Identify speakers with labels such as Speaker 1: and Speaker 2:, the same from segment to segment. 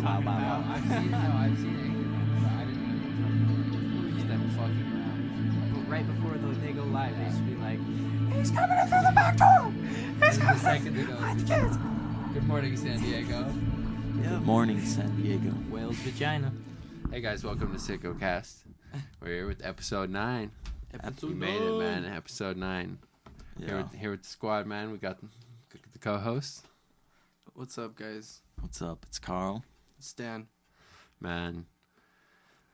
Speaker 1: talking
Speaker 2: wow,
Speaker 1: about.
Speaker 2: wow.
Speaker 1: I've seen it. No, I've seen it. But I didn't know what you're talking about. Just them fucking around.
Speaker 2: But right before they go live, they should be like, "He's coming in through the back door. He's
Speaker 1: The
Speaker 2: coming
Speaker 1: second they go,
Speaker 2: hide the kids."
Speaker 1: Good morning, San Diego.
Speaker 2: Yeah.
Speaker 3: Good morning, San Diego.
Speaker 2: Whale's vagina.
Speaker 1: Hey guys, welcome to Sickocast. We're here with episode 9.
Speaker 3: Episode
Speaker 1: We made it, man. Episode 9.
Speaker 3: Yeah.
Speaker 1: Here with the squad, man. We got the co-host.
Speaker 4: What's up, guys?
Speaker 3: What's up? It's Carl.
Speaker 4: Stan.
Speaker 1: Man,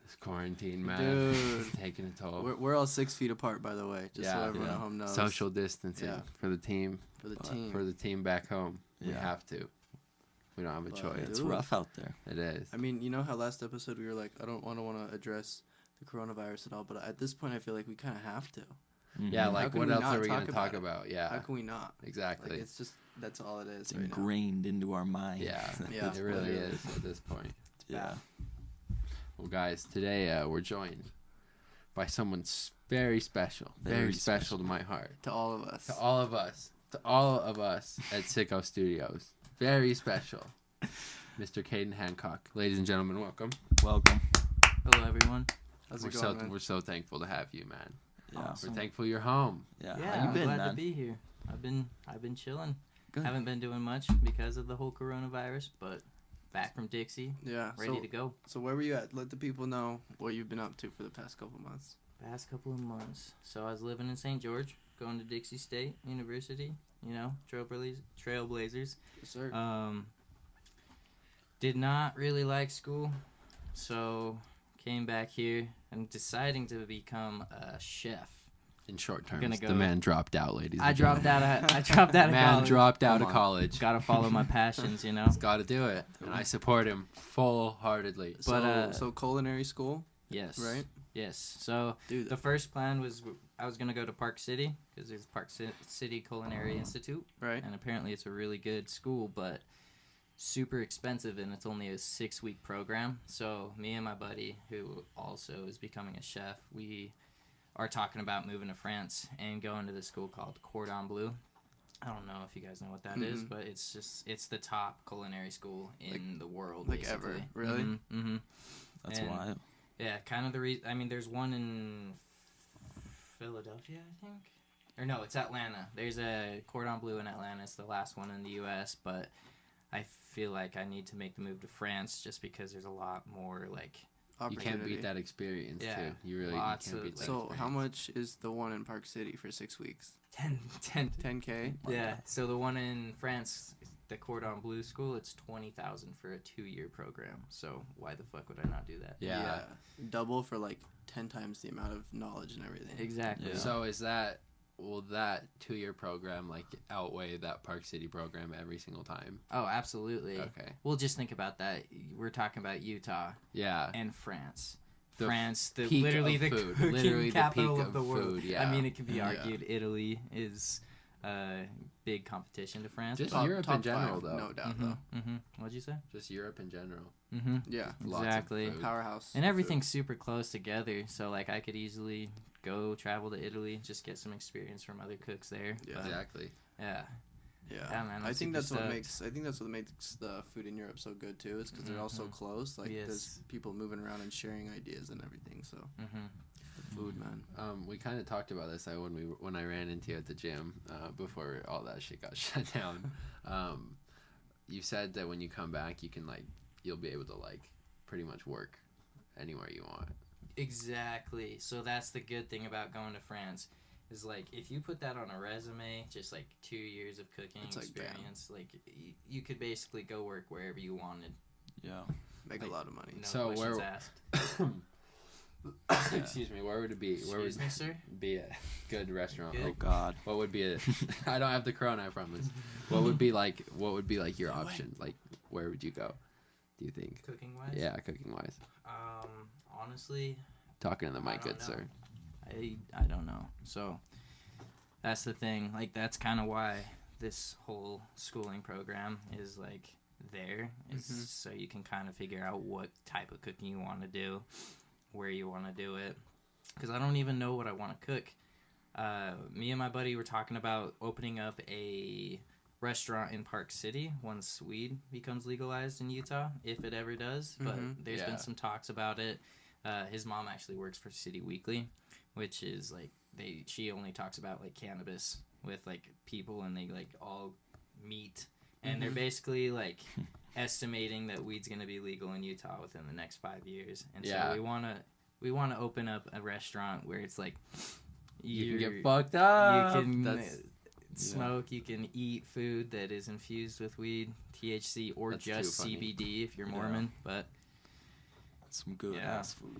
Speaker 1: this quarantine, man,
Speaker 4: Dude.
Speaker 1: is taking a toll.
Speaker 4: We're all 6 feet apart, by the way, just so everyone at home knows.
Speaker 1: Social distancing
Speaker 4: Yeah.
Speaker 1: for the team.
Speaker 4: For the team.
Speaker 1: For the team back home. We
Speaker 3: Yeah.
Speaker 1: have to. We don't have a
Speaker 4: But,
Speaker 1: choice.
Speaker 3: It's
Speaker 4: Dude.
Speaker 3: rough out there.
Speaker 1: It is.
Speaker 4: I mean, you know how last episode we were like, I don't want to address the coronavirus at all, but at this point I feel like we kind of have to.
Speaker 1: Yeah,
Speaker 3: Mhm.
Speaker 1: like
Speaker 4: can
Speaker 1: what
Speaker 4: we
Speaker 1: else
Speaker 4: not
Speaker 1: are we
Speaker 4: talk
Speaker 1: going to talk
Speaker 4: about
Speaker 1: about? Yeah,
Speaker 4: How can we not?
Speaker 1: exactly.
Speaker 4: Like, it's just, that's all it is
Speaker 3: It's
Speaker 4: right now.
Speaker 3: ingrained into our minds.
Speaker 1: Yeah,
Speaker 4: Yeah.
Speaker 1: it really
Speaker 4: literally.
Speaker 1: is at this point.
Speaker 3: Yeah.
Speaker 1: Well, guys, today we're joined by someone very special. Very,
Speaker 3: Very
Speaker 1: special
Speaker 3: special.
Speaker 1: to my heart.
Speaker 4: To all of us.
Speaker 1: To all of us. To all of us at Sicko Studios. Very special. Mr. Caden Hancock. Ladies and gentlemen, welcome.
Speaker 3: Welcome.
Speaker 2: Hello, everyone.
Speaker 4: How's
Speaker 1: We're
Speaker 4: it going, man?
Speaker 1: we're so thankful to have you, man.
Speaker 3: Yeah.
Speaker 2: Awesome.
Speaker 1: We're thankful you're home.
Speaker 3: Yeah.
Speaker 2: Yeah,
Speaker 3: How you
Speaker 2: I'm
Speaker 3: been,
Speaker 2: glad
Speaker 3: man?
Speaker 2: to be here. I've been chilling.
Speaker 3: Good.
Speaker 2: Haven't been doing much because of the whole coronavirus, but back from Dixie,
Speaker 4: Yeah.
Speaker 2: ready to go.
Speaker 4: So where were you at? Let the people know what you've been up to for the past couple months.
Speaker 2: Past couple of months. So I was living in St. George, going to Dixie State University. You know, Trailblazers.
Speaker 4: Yes, sir.
Speaker 2: Did not really like school, so came back here and deciding to become a chef.
Speaker 1: In short
Speaker 2: Gonna
Speaker 1: terms,
Speaker 2: go-
Speaker 1: the man dropped out, ladies
Speaker 2: I
Speaker 1: and
Speaker 2: dropped
Speaker 1: gentlemen.
Speaker 2: out. I dropped out of
Speaker 1: Man
Speaker 2: college.
Speaker 1: dropped out
Speaker 4: Come
Speaker 1: of
Speaker 4: on.
Speaker 1: college.
Speaker 2: Gotta follow my passions, you know.
Speaker 1: He's got to do it. And I support him full-heartedly.
Speaker 2: But,
Speaker 4: so culinary school,
Speaker 2: Yes.
Speaker 4: right?
Speaker 2: Yes. So
Speaker 4: Dude,
Speaker 2: the first plan was I was gonna go to Park City because there's Park City Culinary Institute,
Speaker 4: right?
Speaker 2: and apparently it's a really good school, but super expensive, and it's only a 6-week program. So me and my buddy, who also is becoming a chef, we are talking about moving to France and going to this school called Cordon Bleu. I don't know if you guys know what that is,
Speaker 4: Mhm.
Speaker 2: but it's the top culinary school in the world,
Speaker 4: like
Speaker 2: basically.
Speaker 4: ever, really?
Speaker 2: Mm-hmm.
Speaker 3: That's
Speaker 2: And-
Speaker 3: wild.
Speaker 2: Yeah, kind of the reason. I mean, there's one in Philadelphia, I think. Or no, it's Atlanta. There's a Cordon Bleu in Atlanta. It's the last one in the U.S., but I feel like I need to make the move to France just because there's a lot more, like...
Speaker 1: You can't beat that experience,
Speaker 2: Yeah,
Speaker 1: too. You really
Speaker 2: lots
Speaker 1: can't
Speaker 2: of,
Speaker 1: beat that
Speaker 4: So
Speaker 1: experience.
Speaker 4: how much is the one in Park City for 6 weeks?
Speaker 2: 10.
Speaker 4: 10K?
Speaker 2: Yeah, so the one in France, the Cordon Bleu school, it's $20,000 for a 2-year program. So why the fuck would I not do that?
Speaker 1: Yeah.
Speaker 4: Double for like 10 times the amount of knowledge and everything.
Speaker 2: Exactly.
Speaker 3: Yeah.
Speaker 1: So will that 2-year program, like, outweigh that Park City program every single time?
Speaker 2: Oh, absolutely.
Speaker 1: Okay.
Speaker 2: Well, just think about that. We're talking about Utah
Speaker 1: Yeah.
Speaker 2: and France.
Speaker 1: The
Speaker 2: France,
Speaker 1: peak
Speaker 2: literally
Speaker 1: of
Speaker 2: the
Speaker 1: food.
Speaker 2: cooking
Speaker 1: Literally the
Speaker 2: capital
Speaker 1: peak
Speaker 2: of the
Speaker 1: of
Speaker 2: world.
Speaker 1: food, yeah.
Speaker 2: I mean, it can be
Speaker 4: Yeah.
Speaker 2: argued Italy is big competition to France.
Speaker 1: Just
Speaker 4: Top-
Speaker 1: Europe
Speaker 4: top
Speaker 1: in general,
Speaker 4: five,
Speaker 1: though.
Speaker 4: no doubt,
Speaker 2: mm-hmm,
Speaker 4: though.
Speaker 2: mm-hmm. What'd you say?
Speaker 1: Just Europe in general.
Speaker 2: Mm-hmm.
Speaker 4: Yeah.
Speaker 1: Lots of
Speaker 2: Exactly.
Speaker 1: food.
Speaker 4: Powerhouse.
Speaker 2: And everything's super close together, so like I could easily go travel to Italy, just get some experience from other cooks there.
Speaker 4: Yeah.
Speaker 2: But,
Speaker 1: Exactly.
Speaker 2: yeah.
Speaker 4: Yeah.
Speaker 2: Yeah, man,
Speaker 4: I
Speaker 2: I'm
Speaker 4: think
Speaker 2: super
Speaker 4: that's what
Speaker 2: stoked.
Speaker 4: makes. I think that's what makes the food in Europe so good too. It's because they're all so
Speaker 2: Mhm.
Speaker 4: close. Like
Speaker 2: Yes.
Speaker 4: there's people moving around and sharing ideas and everything. So
Speaker 2: Mm-hmm.
Speaker 4: the food, man.
Speaker 1: We kind of talked about this when I ran into you at the gym before all that shit got shut down. You said that when you come back, you'll be able to pretty much work anywhere you want.
Speaker 2: Exactly. So that's the good thing about going to France. Is like if you put that on a resume, just like 2 years of cooking
Speaker 4: It's like, bam.
Speaker 2: experience, you could basically go work wherever you wanted.
Speaker 3: Yeah.
Speaker 4: Make a lot of money.
Speaker 2: No
Speaker 1: So
Speaker 2: questions
Speaker 1: where-
Speaker 2: asked.
Speaker 1: Excuse me. Where would it be? Where would
Speaker 2: Excuse me, sir.
Speaker 1: be a good restaurant?
Speaker 2: Good.
Speaker 3: Oh God.
Speaker 1: What would be I don't have the corona, I promise. What would be like your option? Like, where would you go? Do you think?
Speaker 2: Cooking wise.
Speaker 1: Yeah, cooking wise.
Speaker 2: Honestly,
Speaker 1: Talking to the
Speaker 2: I
Speaker 1: mic,
Speaker 2: don't
Speaker 1: good
Speaker 2: know.
Speaker 1: sir.
Speaker 2: I don't know. So that's the thing. Like that's kind of why this whole schooling program is like there is
Speaker 4: Mhm.
Speaker 2: so you can kind of figure out what type of cooking you want to do, where you want to do it. Because I don't even know what I want to cook. Me and my buddy were talking about opening up a restaurant in Park City once weed becomes legalized in Utah, if it ever does. But there's been some talks about it. His mom actually works for City Weekly, which is like she only talks about like cannabis with like people, and they like all meet, and they're basically like estimating that weed's gonna be legal in Utah within the next 5 years, and so we wanna open up a restaurant where it's like
Speaker 1: you can get fucked up.
Speaker 2: You can smoke. You can eat food that is infused with weed, THC, or
Speaker 1: That's
Speaker 2: just CBD if you're Mormon. But
Speaker 3: Some good ass food,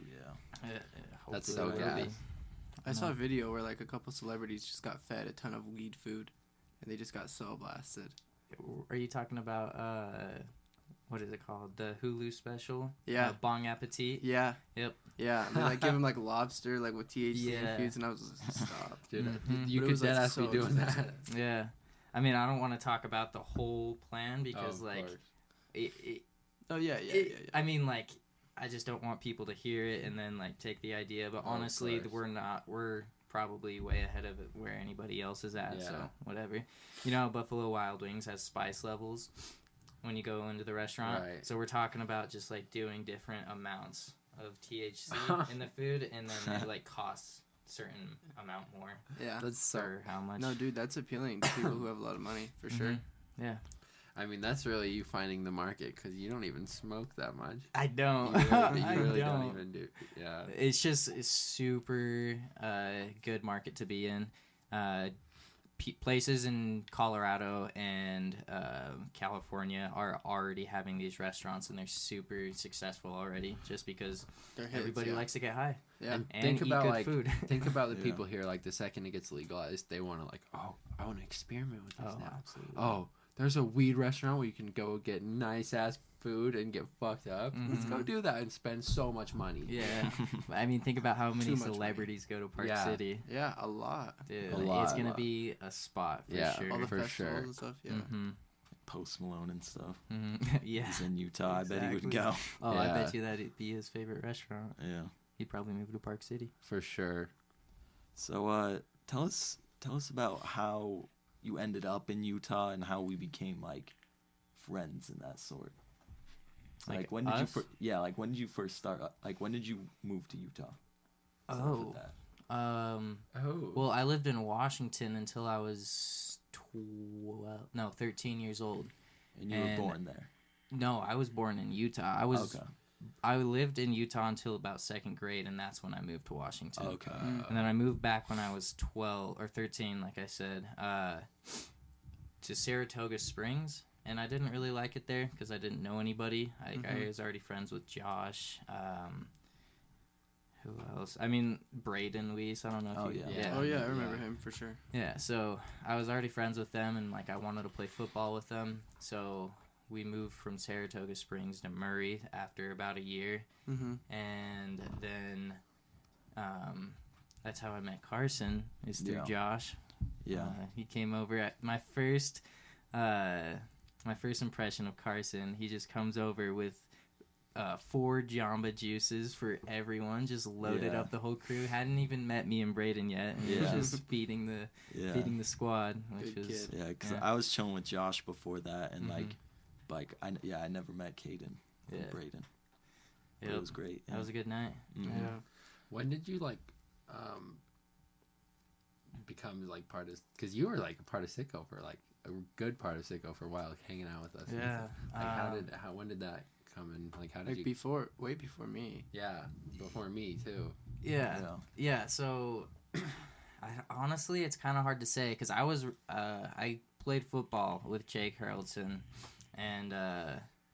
Speaker 1: That's so gas.
Speaker 4: I saw a video where like a couple celebrities just got fed a ton of weed food, and they just got so blasted.
Speaker 2: Are you talking about what is it called? The Hulu special?
Speaker 4: Yeah.
Speaker 2: Bong Appetit?
Speaker 4: Yeah.
Speaker 2: Yep.
Speaker 4: Yeah. And they like give him like lobster like with THC infused, and I was just stop.
Speaker 1: Dude,
Speaker 2: Mm-hmm.
Speaker 1: you
Speaker 4: But it
Speaker 1: could
Speaker 4: was, like,
Speaker 1: deadass
Speaker 4: so
Speaker 1: be doing that.
Speaker 4: expensive.
Speaker 2: Yeah. I mean, I don't want to talk about the whole plan because
Speaker 1: Of
Speaker 2: like
Speaker 1: course.
Speaker 2: it
Speaker 4: Oh yeah.
Speaker 2: I mean, like, I just don't want people to hear it and then like take the idea. But honestly,
Speaker 1: course.
Speaker 2: we're probably way ahead of it where anybody else is at.
Speaker 1: Yeah.
Speaker 2: So whatever. You know, Buffalo Wild Wings has spice levels when you go into the restaurant.
Speaker 1: Right.
Speaker 2: So we're talking about just like doing different amounts of THC in the food, and then it like costs certain amount more
Speaker 4: Yeah.
Speaker 1: That's so.
Speaker 2: for how much.
Speaker 4: No, dude, that's appealing to people who have a lot of money for sure.
Speaker 2: Yeah.
Speaker 1: I mean, that's really you finding the market because you don't even smoke that much.
Speaker 2: I don't.
Speaker 1: You really don't even do. Yeah.
Speaker 2: It's just a super good market to be in. Places in Colorado and California are already having these restaurants, and they're super successful already just because
Speaker 4: They're hits,
Speaker 2: everybody likes to get high
Speaker 4: Yeah.
Speaker 1: And
Speaker 2: and
Speaker 1: think
Speaker 2: eat
Speaker 1: about
Speaker 2: good
Speaker 1: like
Speaker 2: food.
Speaker 1: think about the
Speaker 3: Yeah.
Speaker 1: people here. Like the second it gets legalized, they want to like, oh, I want to experiment with this now.
Speaker 2: Absolutely.
Speaker 1: Oh, there's a weed restaurant where you can go get nice ass food and get fucked up. Let's go do that and spend so much money.
Speaker 2: Yeah. I mean, think about how many
Speaker 4: Too much money.
Speaker 2: celebrities go to Park
Speaker 1: Yeah.
Speaker 2: City.
Speaker 4: Yeah, a lot.
Speaker 2: Dude,
Speaker 1: A lot,
Speaker 2: it's
Speaker 1: a
Speaker 2: gonna
Speaker 1: lot.
Speaker 2: be a spot for
Speaker 1: Yeah,
Speaker 2: sure.
Speaker 4: All the
Speaker 1: For
Speaker 4: festivals
Speaker 1: sure.
Speaker 4: and stuff. Yeah.
Speaker 2: Mm-hmm.
Speaker 3: Post Malone and stuff.
Speaker 2: Yeah.
Speaker 3: He's in Utah. I bet he would
Speaker 2: Exactly.
Speaker 3: go.
Speaker 2: Oh, I
Speaker 1: Yeah.
Speaker 2: bet you that'd be his favorite restaurant.
Speaker 3: Yeah.
Speaker 2: He'd probably move to Park City.
Speaker 1: For sure.
Speaker 3: So tell us about how you ended up in Utah and how we became like friends and that sort. Like when did
Speaker 2: us?
Speaker 3: like when did you first start? Like when did you move to Utah? Start
Speaker 2: Oh.
Speaker 3: with that.
Speaker 1: Oh.
Speaker 2: Well, I lived in Washington until I was 13 years old.
Speaker 3: And you were
Speaker 2: And-
Speaker 3: born there.
Speaker 2: No, I was born in Utah. I lived in Utah until about second grade, and that's when I moved to Washington.
Speaker 3: Okay.
Speaker 2: And then I moved back when I was 12 or 13, like I said, to Saratoga Springs. And I didn't really like it there because I didn't know anybody. I was already friends with Josh. Who else? I mean, Braden Weiss. I don't know if you...
Speaker 3: yeah.
Speaker 4: Oh yeah, I remember him for sure.
Speaker 2: Yeah, so I was already friends with them, and like I wanted to play football with them. So we moved from Saratoga Springs to Murray after about a year.
Speaker 4: Mm-hmm.
Speaker 2: And then that's how I met Carson, is through
Speaker 3: Yeah.
Speaker 2: Josh.
Speaker 3: Yeah.
Speaker 2: He came over at my first impression of Carson. He just comes over with 4 Jamba juices for everyone, just loaded
Speaker 3: Yeah.
Speaker 2: up the whole crew. Hadn't even met me and Braden yet, and he
Speaker 3: Yeah.
Speaker 2: was just feeding the squad, which
Speaker 4: Good
Speaker 2: was
Speaker 4: kid.
Speaker 3: Yeah, because
Speaker 2: Yeah.
Speaker 3: I was chilling with Josh before that, and
Speaker 2: Mhm.
Speaker 3: I never met Caden
Speaker 2: Yeah.
Speaker 3: and Braden. But
Speaker 2: Yep.
Speaker 3: it was great.
Speaker 2: That was a good night.
Speaker 3: Mhm.
Speaker 4: Yeah.
Speaker 1: When did you like become like part of? Because you were like a part of Sicko for like a good part of Sicko for a while, like, hanging out with us. and
Speaker 2: Yeah.
Speaker 1: stuff. Like when did that come in? Like how did
Speaker 4: Like
Speaker 1: you?
Speaker 4: way before me.
Speaker 1: Yeah, before me too.
Speaker 2: Yeah. So, honestly, it's kind of hard to say because I played football with Jake Harrelson and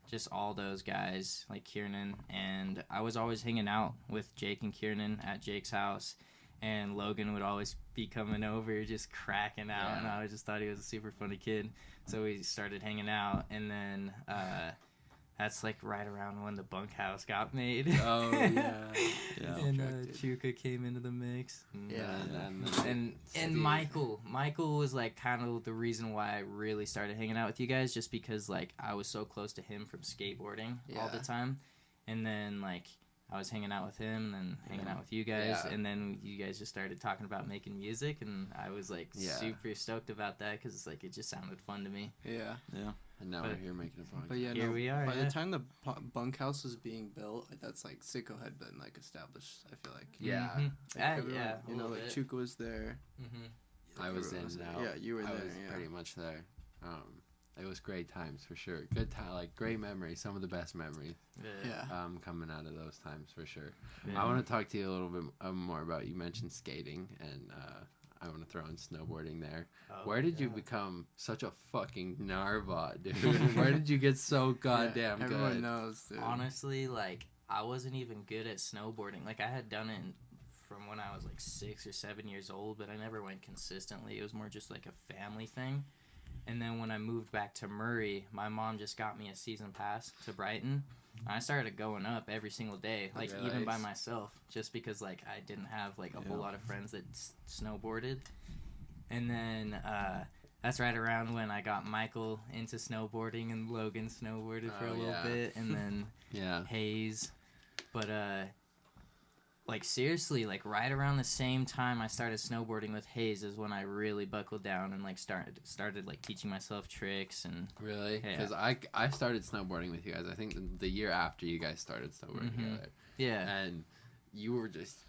Speaker 2: just all those guys like Kiernan, and I was always hanging out with Jake and Kiernan at Jake's house, and Logan would always be coming over just cracking out, and I just thought he was a super funny kid. So we started hanging out, and then that's like right around when the bunkhouse got made.
Speaker 1: Oh yeah.
Speaker 3: Yeah.
Speaker 2: And
Speaker 4: Attracted.
Speaker 2: Chuka came into the mix.
Speaker 4: Yeah.
Speaker 2: And
Speaker 1: Steve.
Speaker 2: Michael was like kind of the reason why I really started hanging out with you guys, just because like I was so close to him from skateboarding all the
Speaker 4: Yeah.
Speaker 2: time, and then like I was hanging out with him and then hanging out with you guys, and then you guys just started talking about making music, and I was like super stoked about that because it's like it just sounded fun to me.
Speaker 4: Yeah.
Speaker 1: And now we're here making a podcast.
Speaker 4: But yeah,
Speaker 2: here we are.
Speaker 4: By the time the bunkhouse was being built, that's like Sicko had been like established. I feel like.
Speaker 1: Yeah.
Speaker 2: Yeah.
Speaker 4: You know, like Chuka was there.
Speaker 1: I was in
Speaker 4: there.
Speaker 1: now.
Speaker 4: Yeah, you were there.
Speaker 1: I was pretty much there. It was great times for sure. Good time, like great memories. Some of the best memories. Coming out of those times for sure. I want to talk to you a little bit more about. You mentioned skating, and I want to throw in snowboarding there. Where did you become such a fucking Narva, dude? Where did you get so goddamn good?
Speaker 4: Everyone knows, dude.
Speaker 2: Honestly, like I wasn't even good at snowboarding. Like I had done it from when I was like 6 or 7 years old, but I never went consistently. It was more just like a family thing. And then when I moved back to Murray, my mom just got me a season pass to Brighton. I started going up every single day, like even by myself, just because like I didn't have like a whole lot of friends that snowboarded. And then that's right around when I got Michael into snowboarding and Logan snowboarded for a little bit, and then Hayes. But like seriously, like right around the same time I started snowboarding with Hayes is when I really buckled down and like started like teaching myself tricks and
Speaker 1: really because I started snowboarding with you guys. I think the year after you guys started snowboarding together. Yeah, and you were just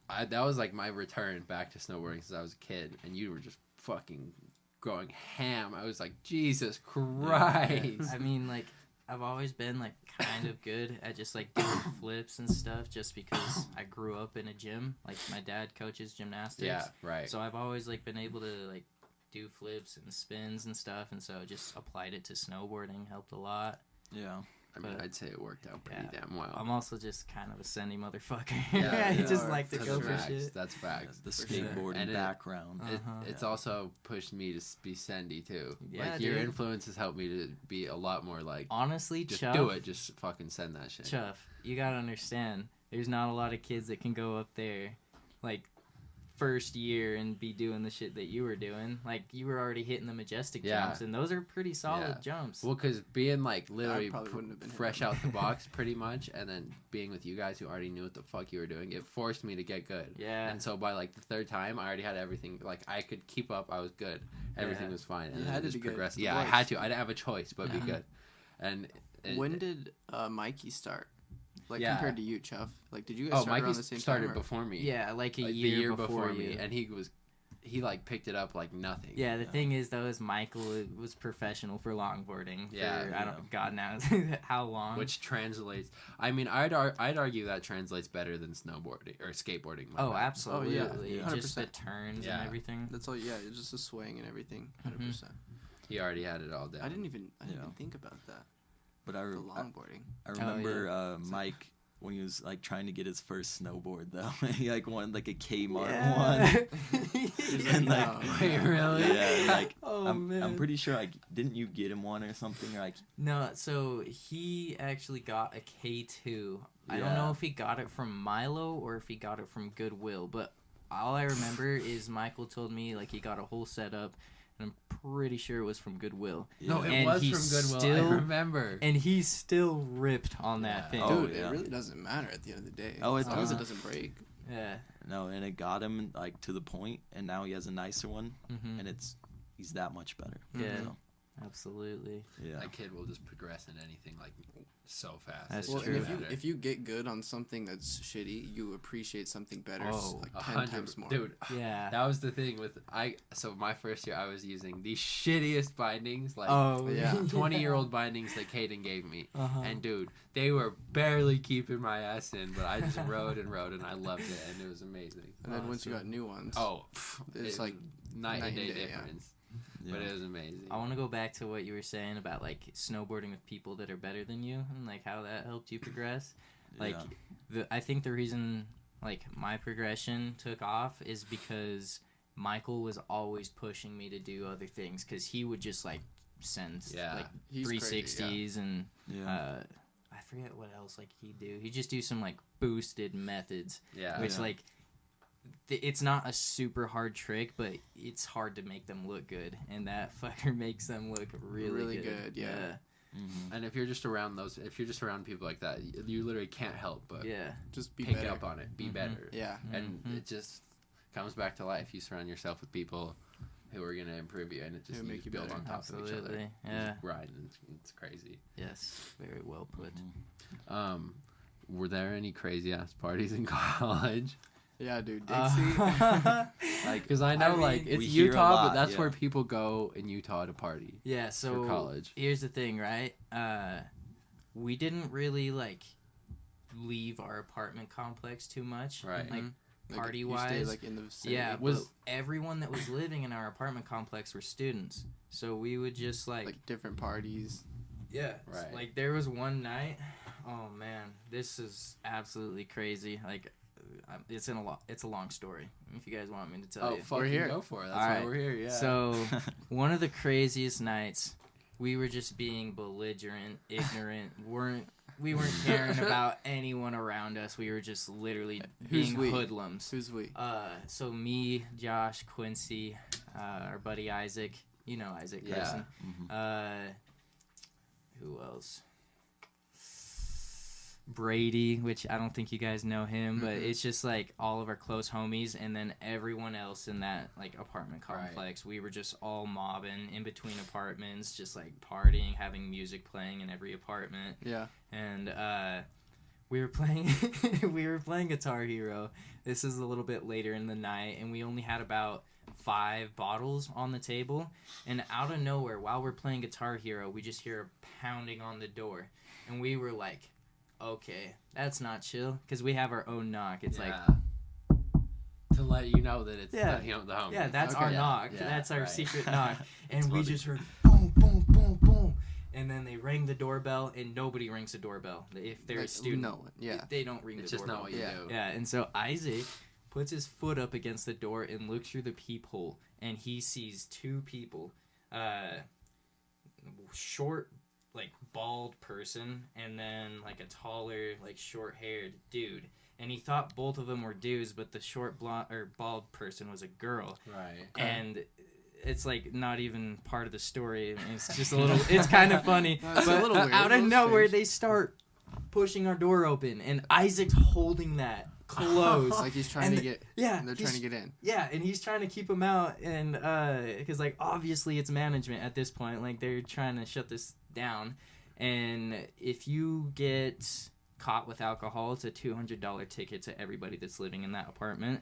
Speaker 1: that was like my return back to snowboarding since I was a kid, and you were just fucking going ham. I was like, Jesus Christ.
Speaker 2: I mean, like I've always been like kind of good at just like doing flips and stuff just because I grew up in a gym. Like my dad coaches gymnastics.
Speaker 1: Yeah, right.
Speaker 2: So I've always like been able to like do flips and spins and stuff, and so just applied it to snowboarding, helped a lot.
Speaker 3: Yeah.
Speaker 1: I mean, I'd say it worked out pretty damn well.
Speaker 2: I'm also just kind of a sendy motherfucker. I just like to go for shit.
Speaker 1: That's facts.
Speaker 3: The skateboarding background.
Speaker 1: It's also pushed me to be sendy too.
Speaker 2: Yeah,
Speaker 1: like your influences helped me to be a lot more like.
Speaker 2: Honestly,
Speaker 1: just
Speaker 2: Chuff,
Speaker 1: do it. Just fucking send that shit.
Speaker 2: Chuff, you gotta understand. There's not a lot of kids that can go up there, like first year and be doing the shit that you were doing. Like you were already hitting the majestic jumps, and those are pretty solid jumps.
Speaker 1: Well, because being like literally fresh out the box pretty much, and then being with you guys who already knew what the fuck you were doing, it forced me to get good.
Speaker 2: Yeah.
Speaker 1: And so by like the third time, I already had everything. Like I could keep up. I was good. Everything was fine. And
Speaker 4: you had to
Speaker 1: just
Speaker 4: be
Speaker 1: progressed.
Speaker 4: good.
Speaker 1: Yeah, I had to. I didn't have a choice but be good. And
Speaker 4: when did Mikey start? Like compared to you, Chuff. Like, did you guys start
Speaker 1: Mikey
Speaker 4: around the same
Speaker 1: started
Speaker 4: time?
Speaker 1: Before me.
Speaker 2: Yeah, like
Speaker 1: the
Speaker 2: year
Speaker 1: before
Speaker 2: you.
Speaker 1: me, and he like picked it up like nothing.
Speaker 2: Yeah, the thing is though, is Michael was professional for longboarding. God knows how long.
Speaker 1: Which translates. I mean, I'd argue that translates better than snowboarding or skateboarding.
Speaker 2: Absolutely.
Speaker 4: Oh, yeah.
Speaker 2: Just the turns and everything.
Speaker 4: That's all. Yeah, it's just the swing and everything. 100%.
Speaker 1: He already had it all down.
Speaker 4: I didn't even think about that.
Speaker 3: But
Speaker 4: the longboarding.
Speaker 3: I remember Mike when he was like trying to get his first snowboard though. He like wanted like a Kmart one.
Speaker 1: And like, wait, really?
Speaker 3: Yeah, like I'm pretty sure like didn't you get him one or something, or like
Speaker 2: no, so he actually got a K2. I don't know if he got it from Milo or if he got it from Goodwill, but all I remember is Michael told me like he got a whole setup. I'm pretty sure it was from Goodwill.
Speaker 1: Yeah. No, it was from Goodwill. I remember.
Speaker 2: And he's still ripped on that thing.
Speaker 4: Dude, it really doesn't matter at the end of the day.
Speaker 3: Oh,
Speaker 4: as long as it doesn't break.
Speaker 2: Yeah.
Speaker 3: No, and it got him like to the point, and now he has a nicer one, and he's that much better.
Speaker 2: Yeah. So. Absolutely.
Speaker 3: Yeah.
Speaker 1: That kid will just progress in anything like so fast.
Speaker 2: That's
Speaker 4: true. If you get good on something that's shitty, you appreciate something better like 10 times more.
Speaker 1: Dude, that was the thing with so my first year I was using the shittiest bindings, like 20-year-old bindings that Caden gave me. And dude, they were barely keeping my ass in, but I just rode and I loved it, and it was amazing.
Speaker 4: And then once you got new ones,
Speaker 1: it's like night and day difference. Yeah. But it was amazing.
Speaker 2: I want to go back to what you were saying about like snowboarding with people that are better than you and like how that helped you progress. Like I think the reason like my progression took off is because Michael was always pushing me to do other things because he would just like send like 360s and I forget what else like he'd do. He'd just do some like boosted methods, which like it's not a super hard trick, but it's hard to make them look good, and that fucker makes them look really good.
Speaker 4: Yeah.
Speaker 1: And if you're just around people like that, you literally can't help but
Speaker 4: just be
Speaker 1: pick
Speaker 4: better.
Speaker 1: up on it, be better.
Speaker 4: Yeah.
Speaker 1: And it just comes back to life. You surround yourself with people who are gonna improve you, and it just
Speaker 4: make you
Speaker 1: build
Speaker 4: better.
Speaker 1: on top of each other.
Speaker 2: Absolutely.
Speaker 1: You
Speaker 2: Yeah.
Speaker 1: just ride, and it's crazy.
Speaker 2: Yes. Very well put.
Speaker 1: Were there any crazy ass parties in college?
Speaker 4: Yeah, dude. Dixie.
Speaker 1: Like, because I know, like, it's
Speaker 3: we hear a
Speaker 1: Utah,
Speaker 3: lot,
Speaker 1: but that's
Speaker 3: yeah.
Speaker 1: where people go in Utah to party.
Speaker 2: Yeah, so
Speaker 1: for college.
Speaker 2: Here's the thing, right? We didn't really like leave our apartment complex too much,
Speaker 1: Right.
Speaker 2: Like party
Speaker 4: You
Speaker 2: wise.
Speaker 4: stayed, like, in the vicinity.
Speaker 2: Yeah,
Speaker 1: Was-
Speaker 2: but everyone that was living in our apartment complex were students, so we would just like
Speaker 4: different parties.
Speaker 2: yeah,
Speaker 1: Right.
Speaker 2: Like there was one night. Oh man, this is absolutely crazy. Like it's a long story. If you guys want me to tell
Speaker 1: Oh,
Speaker 2: you.
Speaker 1: fucking
Speaker 4: here.
Speaker 1: go for it. That's
Speaker 2: All
Speaker 1: why
Speaker 2: right.
Speaker 1: we're here, yeah.
Speaker 2: So, one of the craziest nights, we were just being belligerent, ignorant. We weren't caring about anyone around us. We were just literally
Speaker 4: Who's
Speaker 2: being
Speaker 4: we?
Speaker 2: hoodlums.
Speaker 4: Who's we?
Speaker 2: So me, Josh, Quincy, our buddy Isaac. You know Isaac,
Speaker 1: Yeah.
Speaker 2: Carson. Who else? Brady, which I don't think you guys know him, but it's just like all of our close homies, and then everyone else in that like apartment complex. We were just all mobbing in between apartments, just like partying, having music playing in every apartment.
Speaker 4: Yeah.
Speaker 2: And we were playing Guitar Hero. This is a little bit later in the night, and we only had about 5 bottles on the table, and out of nowhere, while we're playing Guitar Hero, we just hear a pounding on the door, and we were like, okay, that's not chill, because we have our own knock. It's like
Speaker 1: to let you know that it's
Speaker 2: Yeah.
Speaker 1: the homie.
Speaker 2: yeah, that's
Speaker 1: Okay.
Speaker 2: our knock.
Speaker 1: Yeah,
Speaker 2: That's our
Speaker 1: right.
Speaker 2: secret knock. And we
Speaker 3: funny.
Speaker 2: just heard boom, boom, boom, boom. And then they rang the doorbell, and nobody rings the doorbell. If they're a student,
Speaker 4: No one. Yeah.
Speaker 2: they don't ring
Speaker 1: It's
Speaker 2: the
Speaker 1: just
Speaker 2: doorbell.
Speaker 1: not what you
Speaker 4: Yeah.
Speaker 1: do.
Speaker 2: Yeah, and so Isaac puts his foot up against the door and looks through the peephole, and he sees 2 people, short, like bald person, and then like a taller, like short-haired dude. And he thought both of them were dudes, but the short bald person was a girl.
Speaker 1: Right.
Speaker 2: And it's like not even part of the story. I mean, it's just a little. It's kind of funny,
Speaker 4: No, it's a
Speaker 2: but
Speaker 4: little weird,
Speaker 2: out
Speaker 4: a
Speaker 2: of
Speaker 4: little
Speaker 2: nowhere
Speaker 4: strange.
Speaker 2: they start pushing our door open, and Isaac's holding that closed.
Speaker 4: Like he's trying
Speaker 2: And
Speaker 4: to
Speaker 2: the-
Speaker 4: get.
Speaker 2: yeah,
Speaker 4: They're
Speaker 2: he's-
Speaker 4: trying to get in.
Speaker 2: Yeah, and he's trying to keep them out, and because like obviously it's management at this point, like they're trying to shut this down, and if you get caught with alcohol, it's a $200 ticket to everybody that's living in that apartment,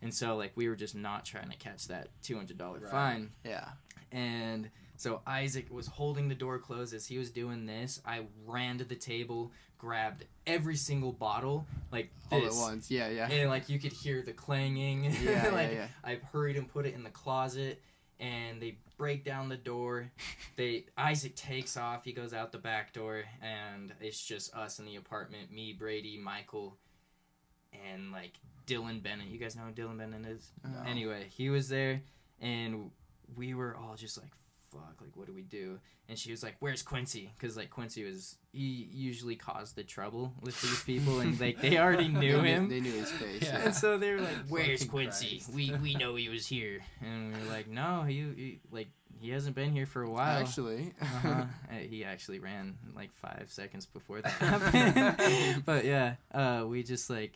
Speaker 2: and so like we were just not trying to catch that $200
Speaker 1: Right.
Speaker 2: fine,
Speaker 4: Yeah.
Speaker 2: and so Isaac was holding the door closed. As he was doing this, I ran to the table, grabbed every single bottle, like
Speaker 4: All
Speaker 2: this.
Speaker 4: at once. Yeah. Yeah.
Speaker 2: And like you could hear the clanging.
Speaker 4: Yeah,
Speaker 2: like
Speaker 4: yeah.
Speaker 2: I hurried and put it in the closet, and they break down the door. Isaac takes off. He goes out the back door, and it's just us in the apartment. Me, Brady, Michael, and like Dylan Bennett. You guys know who Dylan Bennett is?
Speaker 4: No.
Speaker 2: Anyway, he was there, and we were all just like, fuck, like what do we do? And she was like, where's Quincy? Because like Quincy he usually caused the trouble with these people, and like they already knew him.
Speaker 4: They knew his face.
Speaker 1: Yeah.
Speaker 2: And so they were like, where's
Speaker 1: Fucking
Speaker 2: Quincy?
Speaker 1: Christ.
Speaker 2: We know he was here. And we were like, no, he hasn't been here for a while.
Speaker 4: Actually.
Speaker 2: Uh-huh. He actually ran like 5 seconds before that happened. But yeah, we just like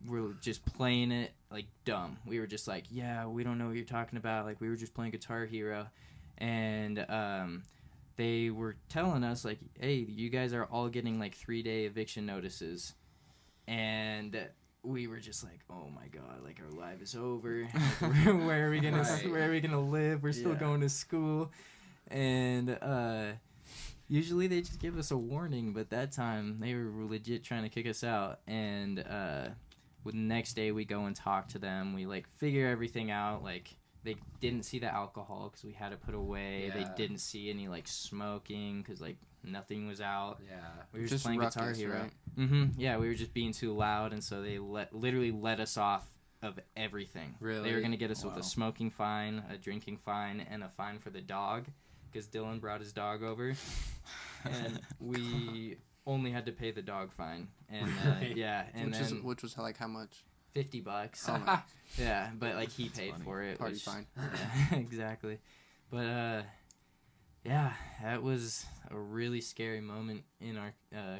Speaker 2: were just playing it like dumb. We were just like, yeah, we don't know what you're talking about. Like we were just playing Guitar Hero, and they were telling us like, hey, you guys are all getting like 3-day eviction notices, and we were just like, oh my god, like our life is over. Like, where are we gonna
Speaker 1: Right.
Speaker 2: where are we gonna live? We're still
Speaker 4: Yeah.
Speaker 2: going to school, and usually they just give us a warning, but that time they were legit trying to kick us out. And the next day we go and talk to them. We like figure everything out. Like they didn't see the alcohol because we had it put away. They
Speaker 1: Yeah.
Speaker 2: didn't see any like smoking because like nothing was out.
Speaker 1: Yeah.
Speaker 2: We were just playing Guitar
Speaker 4: ruckus,
Speaker 2: Hero.
Speaker 4: right?
Speaker 2: Mm-hmm. Yeah, we were just being too loud, and so they literally let us off of everything. They
Speaker 1: Really?
Speaker 2: were gonna get us with
Speaker 3: Wow.
Speaker 2: a smoking fine, a drinking fine, and a fine for the dog, because Dylan brought his dog over, and we only had to pay the dog fine. And
Speaker 1: Really?
Speaker 2: yeah, and
Speaker 4: Which was like how much?
Speaker 2: $50.
Speaker 4: Oh my
Speaker 2: Yeah, but like he paid
Speaker 3: funny.
Speaker 2: for it.
Speaker 4: Party
Speaker 2: which-
Speaker 4: fine.
Speaker 2: Yeah, exactly. But Yeah, that was a really scary moment in our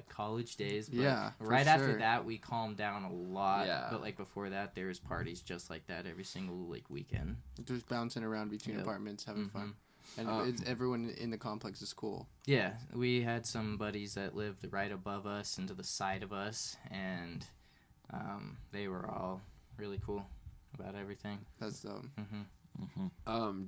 Speaker 2: college days. But
Speaker 4: Yeah, for
Speaker 2: right after
Speaker 4: sure.
Speaker 2: that, we calmed down a lot.
Speaker 1: Yeah.
Speaker 2: But like before that, there was parties just like that every single like weekend.
Speaker 4: Just bouncing around between
Speaker 2: Yep.
Speaker 4: apartments, having fun. And
Speaker 1: Um,
Speaker 4: everyone in the complex is cool.
Speaker 2: Yeah, we had some buddies that lived right above us and to the side of us, and they were all really cool about everything.
Speaker 4: That's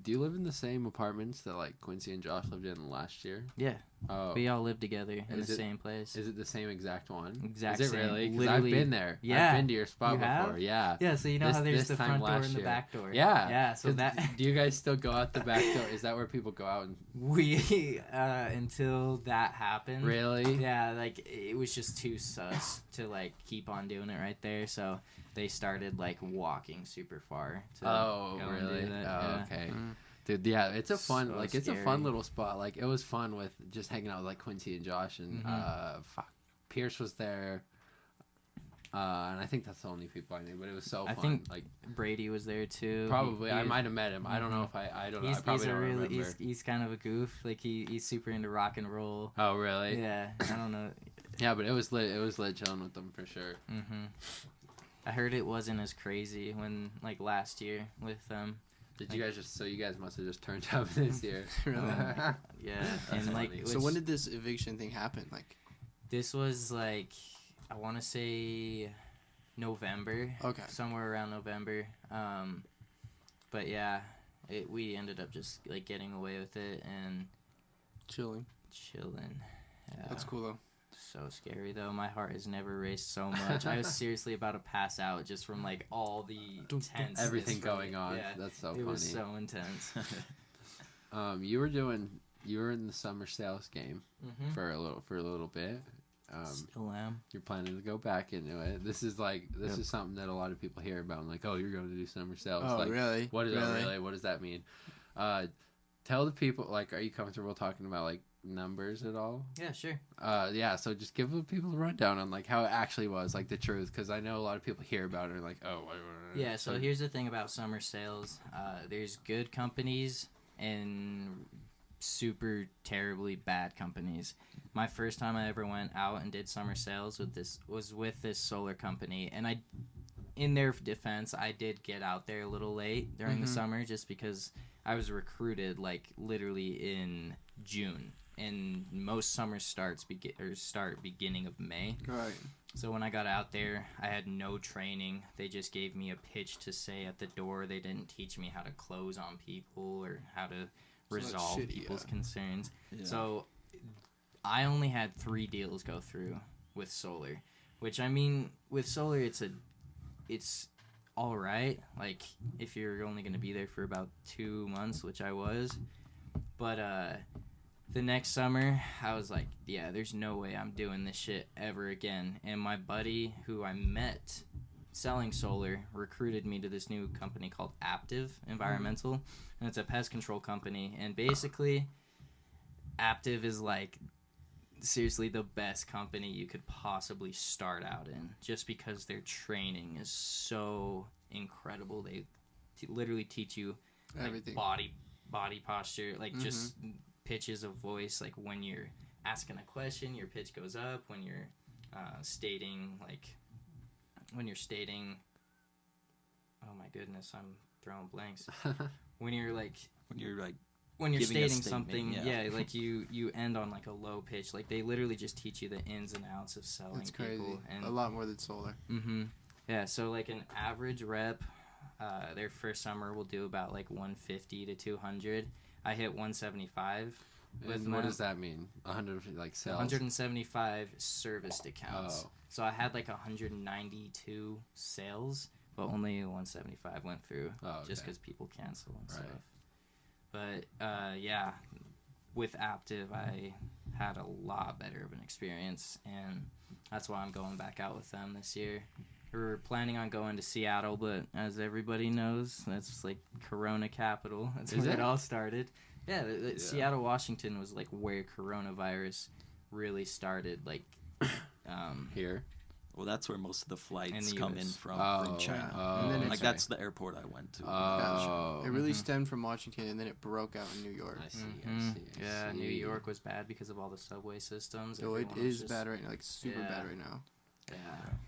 Speaker 1: do you live in the same apartments that like Quincy and Josh lived in last year?
Speaker 2: Yeah,
Speaker 1: Oh,
Speaker 2: we all lived together in
Speaker 1: Is
Speaker 2: the
Speaker 1: it-
Speaker 2: same place.
Speaker 1: is it the same exact one?
Speaker 2: Exact
Speaker 1: Is it
Speaker 2: same.
Speaker 1: really? 'Cause I've
Speaker 2: Literally-
Speaker 1: been there.
Speaker 2: Yeah.
Speaker 1: I've been to your spot
Speaker 2: You
Speaker 1: before.
Speaker 2: have?
Speaker 1: Yeah.
Speaker 2: Yeah, so you know
Speaker 1: This-
Speaker 2: how there's
Speaker 1: this
Speaker 2: the
Speaker 1: time
Speaker 2: front door
Speaker 1: last
Speaker 2: and the
Speaker 1: year.
Speaker 2: back door.
Speaker 1: Yeah.
Speaker 2: Yeah, so
Speaker 1: 'Cause
Speaker 2: that
Speaker 1: do you guys still go out the back door? Is that where people go out and
Speaker 2: we until that happened.
Speaker 1: really?
Speaker 2: Yeah, like it was just too sus to like keep on doing it right there. So they started like walking super far. To
Speaker 1: Oh,
Speaker 2: go and do
Speaker 1: really?
Speaker 2: that,
Speaker 1: Oh,
Speaker 2: yeah.
Speaker 1: okay. Dude, yeah, it's a fun,
Speaker 2: So
Speaker 1: like, it's a fun
Speaker 2: scary.
Speaker 1: little spot. Like, it was fun with just hanging out with, like, Quincy and Josh, and, Pierce was there, and I think that's the only people I knew, but it was so
Speaker 2: I
Speaker 1: fun.
Speaker 2: think
Speaker 1: like,
Speaker 2: Brady was there too.
Speaker 1: probably, I
Speaker 2: He-
Speaker 1: might have met him. I don't know if I don't know. I
Speaker 2: He's
Speaker 1: probably
Speaker 2: a
Speaker 1: don't
Speaker 2: really
Speaker 1: remember.
Speaker 2: he's kind of a goof. Like he's super into rock and roll.
Speaker 1: Oh, really?
Speaker 2: Yeah, I don't know.
Speaker 1: Yeah, but it was lit. It was lit chilling with them for sure.
Speaker 2: I heard it wasn't as crazy when like last year with them.
Speaker 1: Did you guys so you guys must have just turned up this year.
Speaker 4: Really?
Speaker 2: Yeah,
Speaker 1: That's
Speaker 2: and like
Speaker 1: funny.
Speaker 2: which,
Speaker 4: So when did this eviction thing happen? Like,
Speaker 2: this was like I want to say November.
Speaker 4: okay.
Speaker 2: Somewhere around November. But yeah, we ended up just like getting away with it and
Speaker 4: Chilling.
Speaker 2: chilling. Yeah.
Speaker 4: That's cool though.
Speaker 2: So scary though. My heart has never raced so much. I was seriously about to pass out just from like all the tense
Speaker 1: Everything going on.
Speaker 2: Yeah,
Speaker 1: That's so
Speaker 2: it
Speaker 1: funny.
Speaker 2: was so intense.
Speaker 1: You were in the summer sales game for a little bit.
Speaker 2: Still am.
Speaker 1: You're planning to go back into it. This is something that a lot of people hear about. I'm like, oh, you're going to do summer sales.
Speaker 4: Oh,
Speaker 1: like,
Speaker 4: really?
Speaker 1: What is
Speaker 4: really?
Speaker 1: that really? What does that mean? Tell the people, like, are you comfortable talking about like numbers at all?
Speaker 2: Yeah, sure.
Speaker 1: Yeah. So just give the people a rundown on like how it actually was, like the truth, because I know a lot of people hear about it and are like, oh.
Speaker 2: Yeah. So here's the thing about summer sales. There's good companies and super terribly bad companies. My first time I ever went out and did summer sales was with this solar company, and in their defense, I did get out there a little late during the summer just because I was recruited like literally in June, and most summer start beginning of May.
Speaker 4: Right.
Speaker 2: So when I got out there, I had no training. They just gave me a pitch to say at the door. They didn't teach me how to close on people or how to resolve
Speaker 4: shitty,
Speaker 2: people's
Speaker 4: yeah.
Speaker 2: concerns.
Speaker 3: Yeah.
Speaker 2: So I only had 3 deals go through with solar, which I mean, with solar, it's all right. Like if you're only going to be there for about 2 months, which I was, but the next summer, I was like, yeah, there's no way I'm doing this shit ever again. And my buddy who I met selling solar recruited me to this new company called Aptiv Environmental, and it's a pest control company. And basically, Aptiv is like seriously the best company you could possibly start out in, just because their training is so incredible. They literally teach you like,
Speaker 4: Everything.
Speaker 2: body posture, like just pitches of voice. Like when you're asking a question, your pitch goes up. When you're stating, oh my goodness, I'm throwing blanks. when you're
Speaker 3: Giving a
Speaker 2: stating
Speaker 3: statement,
Speaker 2: something,
Speaker 3: yeah.
Speaker 2: like you end on like a low pitch. Like they literally just teach you the ins and outs of selling
Speaker 4: That's crazy.
Speaker 2: people. And
Speaker 4: A lot more than solar.
Speaker 2: yeah, so like an average rep, their first summer will do about like 150 to 200. I hit 175.
Speaker 1: And what does that mean? 100 like sales.
Speaker 2: 175 serviced accounts.
Speaker 1: Oh.
Speaker 2: So I had like 192 sales, but only 175 went through,
Speaker 1: Oh,
Speaker 2: just
Speaker 1: okay.
Speaker 2: because people cancel and
Speaker 1: Right.
Speaker 2: stuff. But yeah, with Aptiv, I had a lot better of an experience, and that's why I'm going back out with them this year. We were planning on going to Seattle, but as everybody knows, that's like Corona capital. That's
Speaker 1: Is
Speaker 2: where
Speaker 1: it?
Speaker 2: it all started. Yeah,
Speaker 1: Yeah.
Speaker 2: Seattle, Washington was like where coronavirus really started. Like,
Speaker 1: Here.
Speaker 3: Well, that's where most of the flights
Speaker 2: the
Speaker 3: come in
Speaker 2: US.
Speaker 3: from China.
Speaker 1: Oh,
Speaker 4: And then it's
Speaker 3: Like that's the airport I went to.
Speaker 1: Oh.
Speaker 4: It really
Speaker 2: Mhm.
Speaker 4: stemmed from Washington, and then it broke out in New York.
Speaker 1: I see.
Speaker 2: Mhm.
Speaker 1: I
Speaker 2: Yeah,
Speaker 1: see.
Speaker 2: New York was bad because of all the subway systems.
Speaker 4: So it
Speaker 2: Everyone was
Speaker 4: is
Speaker 2: just-
Speaker 4: bad right now, like super
Speaker 2: Yeah.
Speaker 4: bad right now.
Speaker 2: Yeah.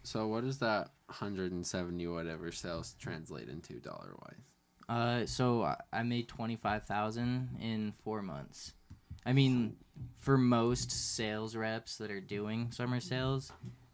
Speaker 1: So what does that 170 whatever sales translate into dollar wise?
Speaker 2: So I made 25,000 in 4 months. I mean, for most sales reps that are doing summer sales,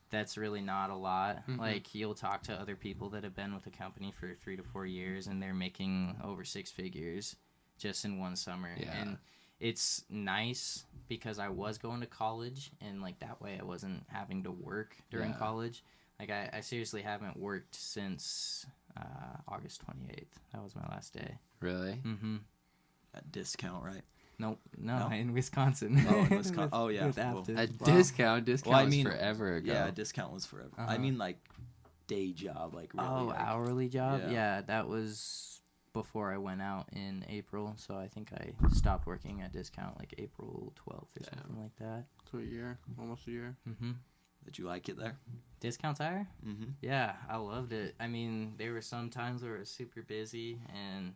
Speaker 2: that's really not a lot.
Speaker 4: Mhm.
Speaker 2: Like, you'll talk to other people that have been with the company for 3 to 4 years, and they're making over 6 figures just in one summer.
Speaker 1: Yeah.
Speaker 2: And it's nice because I was going to college, and, like, that way I wasn't having to work during
Speaker 1: Yeah.
Speaker 2: college. Like, I seriously haven't worked since August 28th. That was my last day.
Speaker 1: Really?
Speaker 2: Mm-hmm.
Speaker 3: At discount, right?
Speaker 2: No,
Speaker 3: No?
Speaker 2: in Wisconsin.
Speaker 3: Oh, in Wisconsin.
Speaker 2: With-
Speaker 3: Oh, yeah.
Speaker 2: with
Speaker 3: Well,
Speaker 2: Aptiv.
Speaker 1: A
Speaker 4: Wow.
Speaker 1: discount
Speaker 3: Well, I
Speaker 1: was
Speaker 3: mean,
Speaker 1: forever ago.
Speaker 3: Yeah, discount was forever. I
Speaker 2: Uh-huh.
Speaker 3: mean, like day job, like really.
Speaker 2: Oh,
Speaker 3: like,
Speaker 2: hourly job?
Speaker 3: yeah.
Speaker 2: Yeah, that was before I went out in April. So I think I stopped working at discount like April 12th or
Speaker 1: Damn.
Speaker 2: something like that.
Speaker 4: So a year, almost a year.
Speaker 2: Mm-hmm.
Speaker 3: Did you like it there?
Speaker 2: Discount tire?
Speaker 3: Mm-hmm.
Speaker 2: Yeah, I loved it. I mean, there were some times where it was super busy and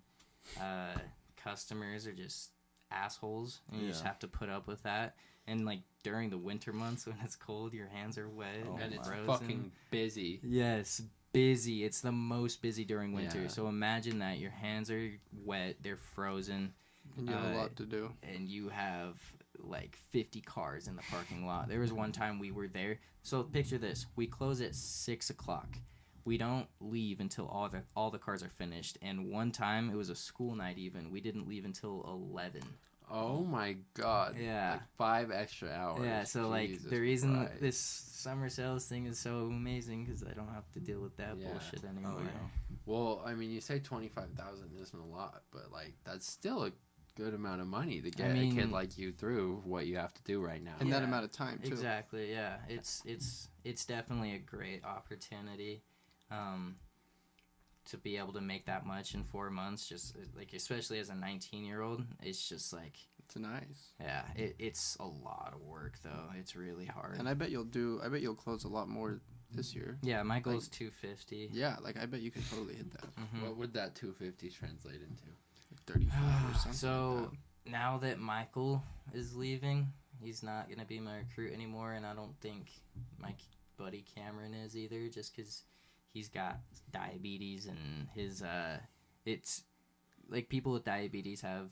Speaker 2: customers are just assholes, and you just
Speaker 3: Yeah.
Speaker 2: have to put up with that. And like during the winter months when it's cold, your hands are wet
Speaker 3: Oh,
Speaker 1: And it's
Speaker 2: frozen.
Speaker 1: fucking busy.
Speaker 2: Yes, busy. It's the most busy during winter.
Speaker 1: Yeah.
Speaker 2: So imagine that your hands are wet, they're frozen,
Speaker 4: And you have a
Speaker 2: Uh,
Speaker 4: lot to do.
Speaker 2: and you have like 50 cars in the parking lot. There was one time we were there. So picture this: we close at 6:00. We don't leave until all the cars are finished. And one time it was a school night. Even we didn't leave until 11.
Speaker 1: Oh my god.
Speaker 2: Yeah.
Speaker 1: Like 5 extra hours.
Speaker 2: Yeah, so like
Speaker 1: Jesus
Speaker 2: the reason
Speaker 1: Christ.
Speaker 2: this summer sales thing is so amazing because I don't have to deal with that
Speaker 1: Yeah.
Speaker 2: bullshit anymore.
Speaker 3: yeah.
Speaker 1: Well, I mean, you say 25,000 isn't a lot, but like that's still a good amount of money to get
Speaker 2: I
Speaker 1: a kid
Speaker 2: mean-
Speaker 1: like you through what you have to do right now.
Speaker 4: In that
Speaker 2: Yeah,
Speaker 4: amount of time, too.
Speaker 2: Exactly. Yeah, it's definitely a great opportunity, to be able to make that much in 4 months. Just like especially as a 19-year-old, it's just like
Speaker 4: It's nice.
Speaker 2: yeah, it's a lot of work though. It's really hard.
Speaker 4: And I bet you'll close a lot more this year.
Speaker 2: yeah, my goal
Speaker 4: like-
Speaker 2: is 250.
Speaker 4: Yeah, like I bet you can totally hit that.
Speaker 2: Mhm.
Speaker 1: What would that 250 translate into?
Speaker 4: Like 35 or something.
Speaker 2: So
Speaker 4: like that.
Speaker 2: now that Michael is leaving, he's not gonna be my recruit anymore, and I don't think my buddy Cameron is either, just because he's got diabetes and his it's like people with diabetes have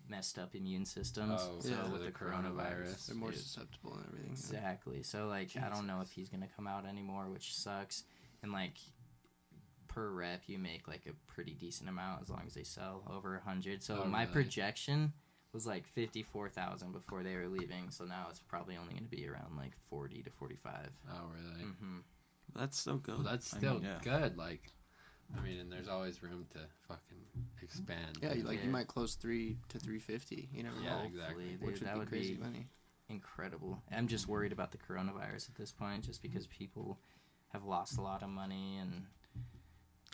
Speaker 2: messed up immune systems.
Speaker 1: Oh,
Speaker 2: so
Speaker 4: yeah.
Speaker 2: with
Speaker 1: the
Speaker 2: the coronavirus,
Speaker 4: They're more
Speaker 2: it-
Speaker 4: susceptible and everything.
Speaker 2: exactly. So like I don't know if he's gonna come out anymore, which sucks. And like per rep, you make like a pretty decent amount as long as they sell over 100. So
Speaker 1: Oh,
Speaker 2: my
Speaker 1: really?
Speaker 2: projection was like 54,000 before they were leaving. So now it's probably only going to be around like 40 to 45.
Speaker 1: Oh, really?
Speaker 2: Mm-hmm.
Speaker 3: That's so good.
Speaker 1: Well, that's
Speaker 3: I
Speaker 1: still
Speaker 3: mean, yeah.
Speaker 1: good. Like, I mean, and there's always room to fucking expand.
Speaker 4: Yeah, you
Speaker 2: Yeah.
Speaker 4: might close 3 to 350. You never
Speaker 1: Yeah,
Speaker 4: know.
Speaker 1: exactly.
Speaker 2: Dude,
Speaker 4: Which
Speaker 2: that
Speaker 4: would
Speaker 2: would
Speaker 4: be crazy
Speaker 2: be
Speaker 4: money.
Speaker 2: incredible. I'm just worried about the coronavirus at this point, just because people have lost a lot of money and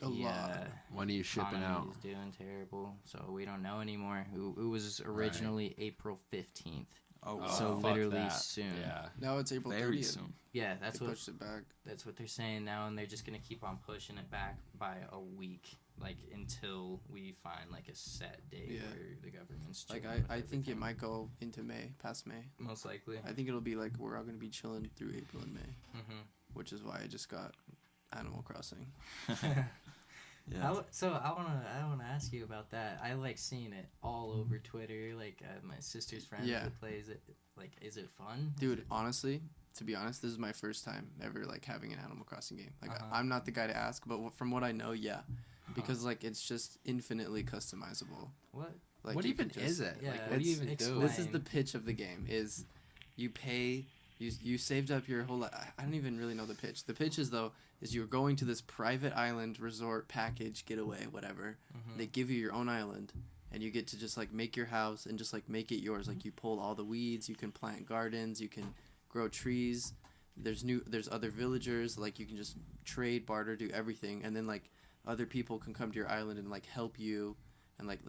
Speaker 4: A lot.
Speaker 1: When are you shipping
Speaker 2: economy
Speaker 1: out?
Speaker 2: is doing terrible. So we don't know anymore. It was originally April 15th.
Speaker 3: Oh, wow.
Speaker 2: So
Speaker 1: fuck
Speaker 2: literally
Speaker 1: that.
Speaker 2: soon.
Speaker 1: Yeah.
Speaker 4: Now it's April
Speaker 3: very
Speaker 4: 30th.
Speaker 3: soon.
Speaker 2: Yeah, that's
Speaker 4: They
Speaker 2: what
Speaker 4: pushed it back.
Speaker 2: that's what they're saying now, and they're just gonna keep on pushing it back by a week, like until we find like a set date
Speaker 4: Yeah.
Speaker 2: where the government's
Speaker 4: Like
Speaker 2: chilling with
Speaker 4: I think it
Speaker 2: everything.
Speaker 4: might go into May, past May.
Speaker 2: most likely.
Speaker 4: I think it'll be like we're all gonna be chilling through April and May,
Speaker 2: Mm-hmm.
Speaker 4: which is why I just got Animal Crossing.
Speaker 3: Yeah.
Speaker 2: So I wanna ask you about that. I like seeing it all over Twitter. Like my sister's friend
Speaker 4: Yeah.
Speaker 2: that plays it. Like, is it fun?
Speaker 4: Dude, honestly, to be honest, this is my first time ever like having an Animal Crossing game. Like
Speaker 2: Uh-huh.
Speaker 4: I'm not the guy to ask, but from what I know, yeah, because like it's just infinitely customizable.
Speaker 2: What?
Speaker 4: Like
Speaker 1: What
Speaker 4: you
Speaker 1: even
Speaker 4: can
Speaker 1: is
Speaker 4: just-
Speaker 1: it?
Speaker 2: Yeah,
Speaker 1: Like, what do you even do?
Speaker 2: explain.
Speaker 4: This is the pitch of the game: is you pay. You saved up your whole life. I don't even really know the pitch. The pitch is though is you're going to this private island resort package getaway, whatever.
Speaker 2: Mhm.
Speaker 4: They give you your own island, and you get to just like make your house and just like make it yours. Like you pull all the weeds, you can plant gardens, you can grow trees. There's other villagers. Like you can just trade, barter, do everything, and then like other people can come to your island and like help you. And like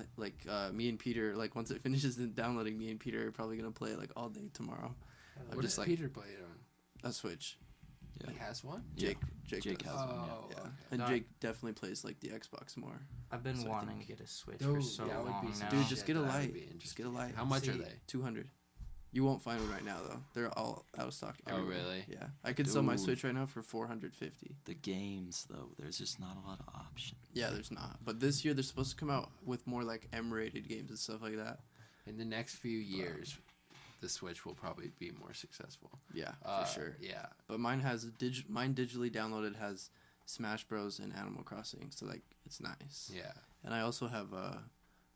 Speaker 4: me and Peter, like once it finishes downloading, me and Peter are probably gonna play it like all day tomorrow. I'm
Speaker 1: What
Speaker 4: just
Speaker 1: does
Speaker 4: like
Speaker 1: Peter play it on?
Speaker 4: a Switch.
Speaker 3: Yeah.
Speaker 1: He has one.
Speaker 4: Jake
Speaker 3: Jake
Speaker 4: does.
Speaker 3: has one, yeah.
Speaker 1: Oh,
Speaker 4: Yeah.
Speaker 1: okay.
Speaker 4: And
Speaker 2: That-
Speaker 4: Jake definitely plays like the Xbox more.
Speaker 2: I've been
Speaker 4: So I
Speaker 2: wanting
Speaker 4: think-
Speaker 2: to get a Switch
Speaker 1: Dude,
Speaker 2: for so
Speaker 1: that would be
Speaker 2: long
Speaker 1: some
Speaker 2: now.
Speaker 4: Dude,
Speaker 1: shit
Speaker 4: just get a
Speaker 1: that I would
Speaker 4: light.
Speaker 1: be
Speaker 4: Just
Speaker 1: interested
Speaker 4: get a light.
Speaker 1: How much are
Speaker 2: See,
Speaker 1: they?
Speaker 4: 200. You won't find one right now though. They're all out of stock.
Speaker 1: Oh,
Speaker 4: everywhere.
Speaker 1: really?
Speaker 4: Yeah. I could sell my
Speaker 3: Dude.
Speaker 4: Switch right now for 450.
Speaker 3: The games though, there's just not a lot of options.
Speaker 4: Yeah, there's not. But this year they're supposed to come out with more like M-rated games and stuff like that.
Speaker 1: In the next few years, the Switch will probably be more successful.
Speaker 4: Yeah,
Speaker 1: Uh,
Speaker 4: for sure.
Speaker 1: Yeah.
Speaker 4: But mine has mine digitally downloaded has Smash Bros and Animal Crossing, so like it's nice.
Speaker 1: Yeah.
Speaker 4: And I also have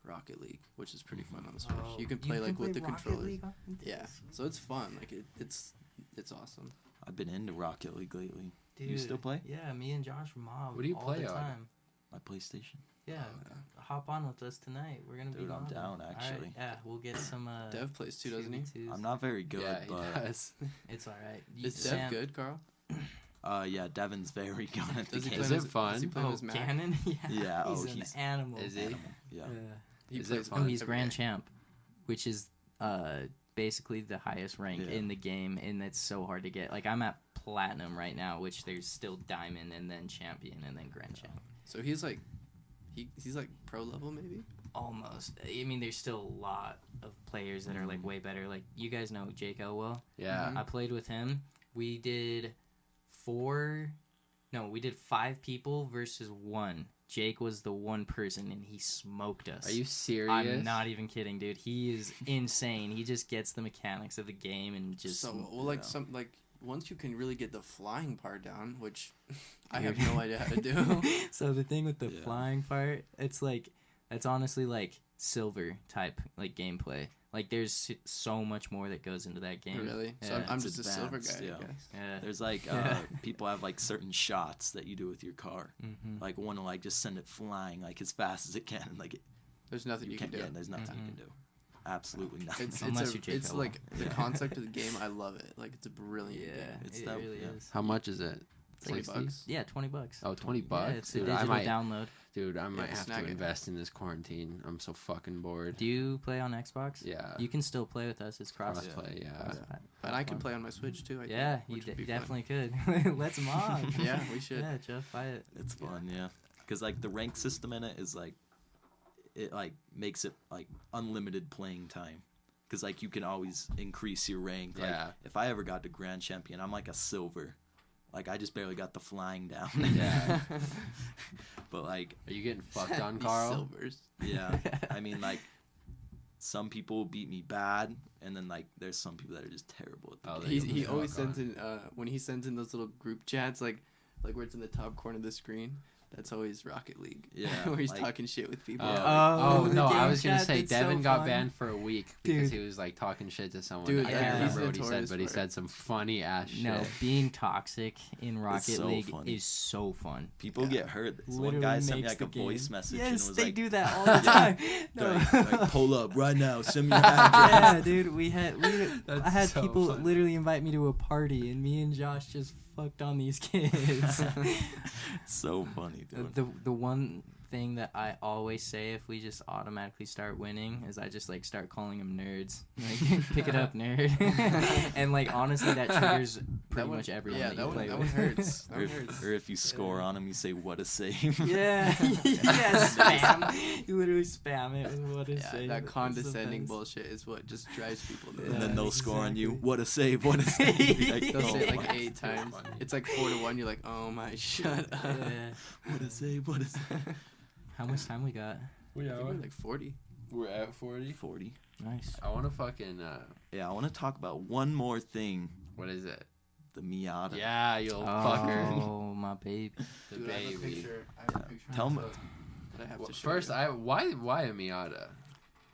Speaker 4: Rocket League, which is pretty fun on the Switch.
Speaker 2: Oh,
Speaker 4: You can play like with the
Speaker 2: Rocket
Speaker 4: controllers.
Speaker 2: League on
Speaker 4: Yeah,
Speaker 2: this?
Speaker 4: so it's fun. Like it's awesome.
Speaker 3: I've been into Rocket League lately.
Speaker 2: Dude,
Speaker 3: You still play?
Speaker 2: Yeah, me and Josh mob
Speaker 1: What do you
Speaker 2: all
Speaker 1: play
Speaker 2: the
Speaker 1: on?
Speaker 2: time.
Speaker 3: My PlayStation.
Speaker 2: Yeah,
Speaker 4: Okay.
Speaker 2: hop on with us tonight. We're gonna be
Speaker 3: Dude, I'm
Speaker 2: mobbing.
Speaker 3: down,
Speaker 2: All right,
Speaker 3: actually.
Speaker 2: yeah, we'll get some.
Speaker 4: Dev plays too, doesn't he?
Speaker 2: 2v2s.
Speaker 3: I'm not very good,
Speaker 1: Yeah, he
Speaker 3: but
Speaker 1: does.
Speaker 2: It's all right.
Speaker 4: Is Dev good, Carl?
Speaker 3: yeah, Devin's very good at the
Speaker 4: Does he
Speaker 3: game.
Speaker 4: play
Speaker 1: Is
Speaker 4: on
Speaker 1: it
Speaker 4: his,
Speaker 1: fun?
Speaker 4: Does he play on
Speaker 2: Oh,
Speaker 4: his Mac?
Speaker 2: Cannon? Yeah.
Speaker 3: Yeah, oh,
Speaker 2: he's
Speaker 3: he's-
Speaker 2: an animal.
Speaker 1: Is he?
Speaker 3: Yeah.
Speaker 2: Yeah.
Speaker 4: He
Speaker 1: Is it
Speaker 4: plays
Speaker 1: fun?
Speaker 2: Oh, he's
Speaker 4: every
Speaker 2: grand
Speaker 4: day.
Speaker 2: champ, which is basically the highest rank
Speaker 3: Yeah.
Speaker 2: in the game, and it's so hard to get. Like I'm at platinum right now, which there's still diamond and then champion and then grand champ.
Speaker 4: So he's like, he's like pro level maybe.
Speaker 2: Almost. I mean, there's still a lot of players that are like way better. Like you guys know Jake Elwell.
Speaker 1: Yeah.
Speaker 4: Mhm.
Speaker 2: I played with him. We did 5 people versus 1. Jake was the one person, and he smoked us.
Speaker 1: Are you serious?
Speaker 2: I'm not even kidding, dude. He is insane. He just gets the mechanics of the game and just.
Speaker 4: So well, like
Speaker 3: yeah.
Speaker 4: once you can really get the flying part down, which I
Speaker 2: Dude.
Speaker 4: have no idea how to do.
Speaker 2: So the thing with the
Speaker 3: Yeah.
Speaker 2: flying part, it's honestly like silver type like gameplay. Like there's so much more that goes into that game.
Speaker 4: Really? So
Speaker 2: Yeah,
Speaker 4: I'm
Speaker 3: it's
Speaker 4: just a silver
Speaker 3: advanced,
Speaker 4: guy,
Speaker 3: yeah.
Speaker 4: I guess.
Speaker 2: Yeah.
Speaker 3: There's like
Speaker 2: Yeah.
Speaker 3: people have like certain shots that you do with your car.
Speaker 2: Mm-hmm.
Speaker 3: Like one to like just send it flying like as fast as it can. Like
Speaker 4: There's nothing you can do.
Speaker 3: Yeah, there's nothing you can do. Absolutely nothing.
Speaker 2: Unless you're Jake
Speaker 4: it's
Speaker 2: Elwell.
Speaker 4: like the
Speaker 3: Yeah.
Speaker 4: concept of the game. I love it. Like it's a brilliant
Speaker 2: Yeah,
Speaker 4: game.
Speaker 3: It's
Speaker 2: it
Speaker 3: that-
Speaker 2: really
Speaker 3: yeah.
Speaker 2: is.
Speaker 1: How much is it?
Speaker 4: It's like
Speaker 1: 60?
Speaker 4: $20.
Speaker 2: Yeah, $20.
Speaker 1: Oh, 20 bucks?
Speaker 2: Yeah, it's a
Speaker 1: Dude,
Speaker 2: digital
Speaker 1: I might,
Speaker 2: download.
Speaker 1: Dude, I might have
Speaker 4: snag
Speaker 1: to
Speaker 4: it.
Speaker 1: invest in this quarantine. I'm so fucking bored.
Speaker 2: Do you play on Xbox?
Speaker 1: Yeah.
Speaker 2: You can still play with us. It's cross.
Speaker 1: Crossplay, yeah.
Speaker 4: And I can play on my Switch too. I
Speaker 2: Yeah,
Speaker 4: think,
Speaker 2: you
Speaker 4: which would be fun.
Speaker 2: definitely could. Let's mob.
Speaker 4: Yeah, we should.
Speaker 2: Yeah, Jeff, buy it.
Speaker 3: It's fun, yeah. Because like the rank system in it is like, it like makes it like unlimited playing time. Because like you can always increase your rank. Like,
Speaker 1: Yeah.
Speaker 3: if I ever got to grand champion, I'm like a silver. Like I just barely got the flying down.
Speaker 1: Yeah.
Speaker 3: But like,
Speaker 1: Are you getting fucked on,
Speaker 4: These
Speaker 1: Carl?
Speaker 4: silvers.
Speaker 3: yeah. I mean like, some people beat me bad, and then like there's some people that are just terrible at the
Speaker 1: Oh,
Speaker 3: game.
Speaker 1: they
Speaker 4: He
Speaker 1: Yeah.
Speaker 4: always
Speaker 1: Fuck on.
Speaker 4: sends in when he sends in those little group chats like where it's in the top corner of the screen. That's always Rocket League.
Speaker 3: Yeah,
Speaker 4: where he's
Speaker 3: like-
Speaker 4: talking shit with people.
Speaker 1: Oh,
Speaker 2: Oh, the
Speaker 1: no, I
Speaker 2: game
Speaker 1: was gonna
Speaker 2: chat,
Speaker 1: say
Speaker 2: it's so
Speaker 1: Devin got
Speaker 2: fun.
Speaker 1: banned for a week because
Speaker 2: Dude.
Speaker 1: he was like talking shit to someone.
Speaker 4: Dude,
Speaker 1: I
Speaker 2: yeah,
Speaker 1: can't
Speaker 2: he's
Speaker 1: remember what he said,
Speaker 4: notorious
Speaker 1: but he
Speaker 4: for it.
Speaker 1: said some funny ass shit.
Speaker 2: No, being toxic in Rocket
Speaker 3: so
Speaker 2: League
Speaker 3: funny.
Speaker 2: is so fun.
Speaker 3: People
Speaker 4: Yeah.
Speaker 3: get hurt. So one
Speaker 2: Literally
Speaker 3: guy sent me
Speaker 2: makes
Speaker 3: like a
Speaker 2: the game.
Speaker 3: voice message and
Speaker 2: Yes,
Speaker 3: was
Speaker 2: they
Speaker 3: like,
Speaker 2: do that all the time. No.
Speaker 3: like, pull up right now, send me your address.
Speaker 2: Yeah, dude, I
Speaker 1: That's
Speaker 2: had
Speaker 1: so
Speaker 2: people
Speaker 1: funny.
Speaker 2: literally invite me to a party, and me and Josh just fucked on these kids.
Speaker 3: It's so funny, dude.
Speaker 2: The one thing that I always say if we just automatically start winning is I just like start calling them nerds. Like pick it up, nerd. And like honestly, that triggers pretty
Speaker 4: one-
Speaker 2: much everyone
Speaker 4: yeah,
Speaker 2: that
Speaker 4: that
Speaker 2: you
Speaker 4: one-
Speaker 2: play
Speaker 4: that
Speaker 2: with.
Speaker 4: one hurts. That
Speaker 3: Or
Speaker 4: one
Speaker 3: if,
Speaker 4: hurts.
Speaker 3: or if you score on them, you say, what a save.
Speaker 2: Yeah, yeah, spam. You literally spam it with what is
Speaker 4: Yeah,
Speaker 2: saying.
Speaker 4: that condescending bullshit is what just drives people nuts.
Speaker 3: And then
Speaker 2: Yeah,
Speaker 3: they'll score on you,
Speaker 2: exactly.
Speaker 3: what a save, what a save. Like,
Speaker 4: They'll say it
Speaker 3: oh
Speaker 4: like
Speaker 3: my
Speaker 4: 8
Speaker 1: God.
Speaker 4: times. It's like 4-1. You're like, oh my, shut up.
Speaker 2: Yeah.
Speaker 3: What a save, what a save.
Speaker 2: How much time we got?
Speaker 4: I think we're like 40.
Speaker 1: We're at 40.
Speaker 3: 40.
Speaker 2: Nice.
Speaker 1: I want to fucking.
Speaker 3: Yeah, I want to talk about one more thing.
Speaker 1: What is it?
Speaker 3: The Miata.
Speaker 1: Yeah, you old fucker.
Speaker 2: Oh, my baby.
Speaker 1: The
Speaker 4: Dude, I have a
Speaker 1: baby.
Speaker 4: picture. I have a picture.
Speaker 3: Tell me.
Speaker 4: that I have
Speaker 1: Well,
Speaker 4: to show
Speaker 1: first,
Speaker 4: you.
Speaker 1: why a Miata?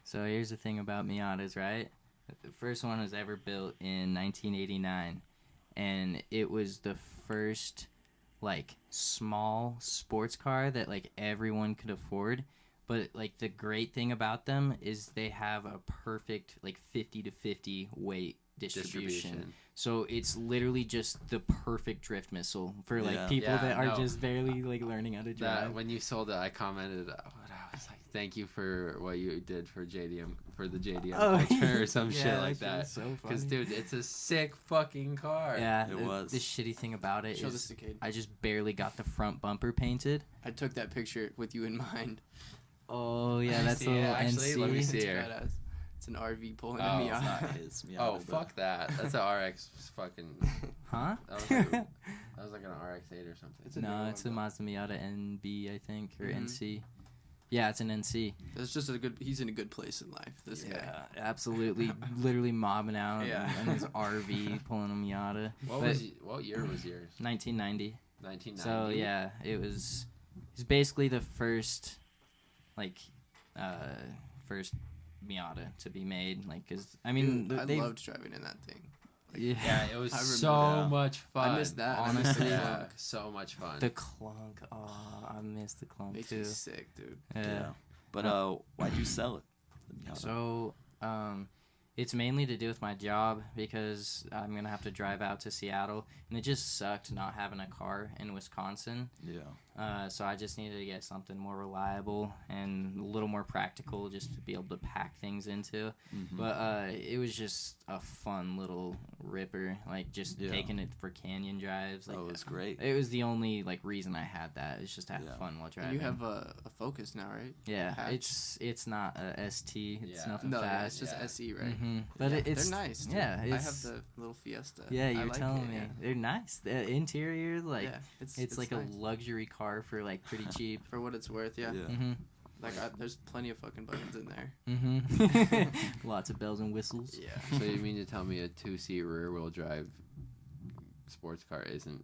Speaker 2: So here's the thing about Miatas, right? The first one was ever built in 1989, and it was the first like small sports car that like everyone could afford. But like the great thing about them is they have a perfect like 50 to 50 weight distribution. So it's literally just the perfect drift missile for like
Speaker 3: Yeah.
Speaker 2: people
Speaker 1: Yeah,
Speaker 2: that are
Speaker 1: no.
Speaker 2: just barely like learning how to drive.
Speaker 1: That when you sold it, I commented. What I was like, thank you for what you did for JDM for the JDM
Speaker 2: Oh,
Speaker 1: culture or some
Speaker 2: yeah,
Speaker 1: shit like
Speaker 2: that
Speaker 1: that.
Speaker 2: was so
Speaker 1: Because
Speaker 2: funny.
Speaker 1: dude, it's a sick fucking car.
Speaker 2: Yeah,
Speaker 3: It was.
Speaker 2: The shitty thing about it
Speaker 4: Show
Speaker 2: is
Speaker 4: this to Cade.
Speaker 2: I just barely got the front bumper painted.
Speaker 4: I took that picture with you in mind.
Speaker 2: Oh yeah,
Speaker 1: I
Speaker 2: that's
Speaker 1: see
Speaker 2: a
Speaker 1: it,
Speaker 2: little
Speaker 1: actually. Let me
Speaker 2: NC.
Speaker 1: see
Speaker 4: It's
Speaker 1: here.
Speaker 4: badass. It's an RV pulling
Speaker 1: Oh,
Speaker 4: a
Speaker 1: it's
Speaker 3: It's
Speaker 4: Miata.
Speaker 3: not his Miata.
Speaker 1: Oh,
Speaker 3: but-
Speaker 1: fuck that. That's a RX fucking.
Speaker 2: Huh?
Speaker 1: That was like an RX-8 or something.
Speaker 4: It's a
Speaker 2: No,
Speaker 4: new
Speaker 2: it's
Speaker 4: one,
Speaker 2: a
Speaker 4: though.
Speaker 2: Mazda Miata NB, I think, or
Speaker 4: Mhm.
Speaker 2: NC. Yeah, it's an NC.
Speaker 4: That's just a good. He's in a good place in life. This guy.
Speaker 2: Yeah, absolutely, literally mobbing out
Speaker 4: Yeah.
Speaker 2: in his RV, pulling a Miata.
Speaker 1: What year was yours?
Speaker 2: 1990.
Speaker 1: 1990.
Speaker 2: So yeah, it's basically the first, like, first Miata to be made. Like, 'cause I mean,
Speaker 4: Dude, I
Speaker 2: they've-
Speaker 4: loved driving in that thing.
Speaker 1: Yeah, it was
Speaker 4: I remember
Speaker 1: so
Speaker 3: that.
Speaker 1: much fun.
Speaker 4: I missed that.
Speaker 2: Honestly,
Speaker 4: I missed the
Speaker 1: Yeah,
Speaker 4: clunk.
Speaker 1: so much fun.
Speaker 2: the clunk. Oh, I miss the clunk
Speaker 4: Makes
Speaker 2: too.
Speaker 4: me sick, dude.
Speaker 2: Yeah.
Speaker 3: But why'd you sell it? The Miata?
Speaker 2: So, it's mainly to do with my job because I'm gonna have to drive out to Seattle, and it just sucked not having a car in Wisconsin.
Speaker 3: Yeah.
Speaker 2: So I just needed to get something more reliable and a little more practical, just to be able to pack things into.
Speaker 3: Mhm.
Speaker 2: But it was just a fun little ripper, like just
Speaker 3: Yeah.
Speaker 2: taking it for canyon drives. Like
Speaker 3: Oh, it was great.
Speaker 2: it was the only like reason I had that. It's just to have
Speaker 3: Yeah.
Speaker 2: fun while
Speaker 4: And
Speaker 2: driving.
Speaker 4: you have a Focus now, right?
Speaker 2: yeah,
Speaker 4: hatch.
Speaker 2: it's not a ST. It's
Speaker 1: Yeah.
Speaker 2: nothing
Speaker 4: No, yeah,
Speaker 2: fast.
Speaker 4: it's just
Speaker 1: Yeah.
Speaker 4: SE, right?
Speaker 2: Mhm. But
Speaker 4: Yeah,
Speaker 2: it's
Speaker 4: they're nice. Dude.
Speaker 2: yeah,
Speaker 4: I have
Speaker 2: it's-
Speaker 4: the little Fiesta.
Speaker 2: Yeah,
Speaker 4: I
Speaker 2: you're
Speaker 4: like
Speaker 2: telling
Speaker 4: it,
Speaker 2: me
Speaker 4: yeah.
Speaker 2: they're nice. The interior, like
Speaker 4: yeah,
Speaker 2: it's like
Speaker 4: nice.
Speaker 2: a luxury car for like pretty cheap.
Speaker 4: For what it's worth, yeah.
Speaker 3: Yeah.
Speaker 2: Mhm.
Speaker 4: Like there's plenty of fucking buttons in there.
Speaker 2: Mhm. Lots of bells and whistles.
Speaker 4: Yeah.
Speaker 1: So you mean to tell me a 2-seat rear-wheel drive sports car isn't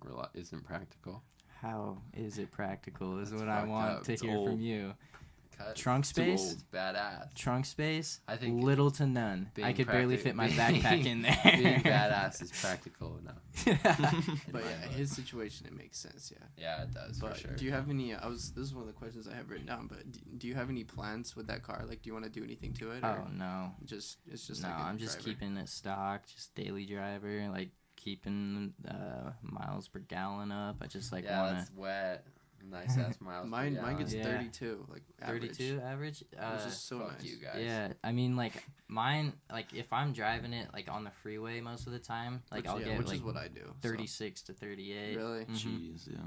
Speaker 1: practical?
Speaker 2: How is it practical? Is
Speaker 1: That's
Speaker 2: what I
Speaker 1: fucked
Speaker 2: want
Speaker 1: up.
Speaker 2: to
Speaker 3: It's
Speaker 2: hear
Speaker 3: old.
Speaker 2: from you.
Speaker 1: Cut.
Speaker 2: Trunk
Speaker 3: Too
Speaker 2: space.
Speaker 3: old.
Speaker 1: It's badass.
Speaker 2: Trunk space.
Speaker 1: I think
Speaker 2: little to none.
Speaker 1: being
Speaker 2: I could barely fit my
Speaker 1: being-
Speaker 2: backpack in there.
Speaker 1: Being badass is practical enough. in
Speaker 4: But
Speaker 1: my
Speaker 4: yeah,
Speaker 1: book.
Speaker 4: his situation, it makes sense, yeah.
Speaker 1: Yeah, it does
Speaker 4: But
Speaker 1: for sure.
Speaker 4: do you have any? This is one of the questions I have written down. But do you have any plans with that car? Like, do you want to do anything to it? Or
Speaker 2: Oh no.
Speaker 4: it's just
Speaker 2: No,
Speaker 4: like a
Speaker 2: I'm just
Speaker 4: driver?
Speaker 2: keeping it stock, just daily driver, like keeping miles per gallon up. I just like
Speaker 1: yeah,
Speaker 2: wanna
Speaker 1: that's wet. Nice ass miles. per
Speaker 4: Mine
Speaker 1: gallon.
Speaker 4: gets
Speaker 2: Yeah.
Speaker 4: 32, like average.
Speaker 2: 32 average.
Speaker 4: Which is so
Speaker 1: Fuck
Speaker 4: nice.
Speaker 1: you guys.
Speaker 2: Yeah, I mean, like mine, like if I'm driving it like on the freeway most of the time, like
Speaker 4: Which,
Speaker 2: I'll
Speaker 4: yeah,
Speaker 2: get
Speaker 4: which
Speaker 2: like
Speaker 4: is what I do. so.
Speaker 2: 36 to 38.
Speaker 4: Really?
Speaker 2: Mhm.
Speaker 3: Jeez, yeah.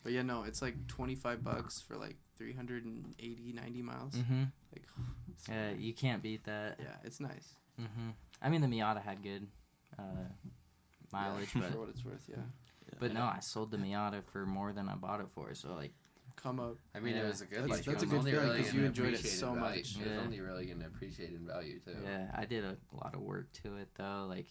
Speaker 4: But yeah, no, it's like $25 for like 380, 90 miles.
Speaker 2: Mhm.
Speaker 4: Like, it's
Speaker 2: Yeah,
Speaker 4: nice.
Speaker 2: you can't beat that.
Speaker 4: Yeah, it's nice.
Speaker 2: Mhm. I mean, the Miata had good mileage,
Speaker 4: Yeah,
Speaker 2: but
Speaker 4: for what it's worth, yeah.
Speaker 2: but no, I sold the Miata for more than I bought it for. So like,
Speaker 4: Come up.
Speaker 1: I mean,
Speaker 2: Yeah.
Speaker 1: it was a good.
Speaker 4: That's-
Speaker 1: like,
Speaker 4: that's
Speaker 1: it
Speaker 4: a
Speaker 1: was
Speaker 4: good
Speaker 1: only
Speaker 4: feeling
Speaker 1: really
Speaker 4: 'cause you
Speaker 1: gonna
Speaker 4: enjoyed it
Speaker 1: appreciate
Speaker 4: so
Speaker 1: in value.
Speaker 4: much.
Speaker 1: It was
Speaker 2: Yeah.
Speaker 1: only really gonna appreciate in value too.
Speaker 2: yeah, I did a lot of work to it though. Like,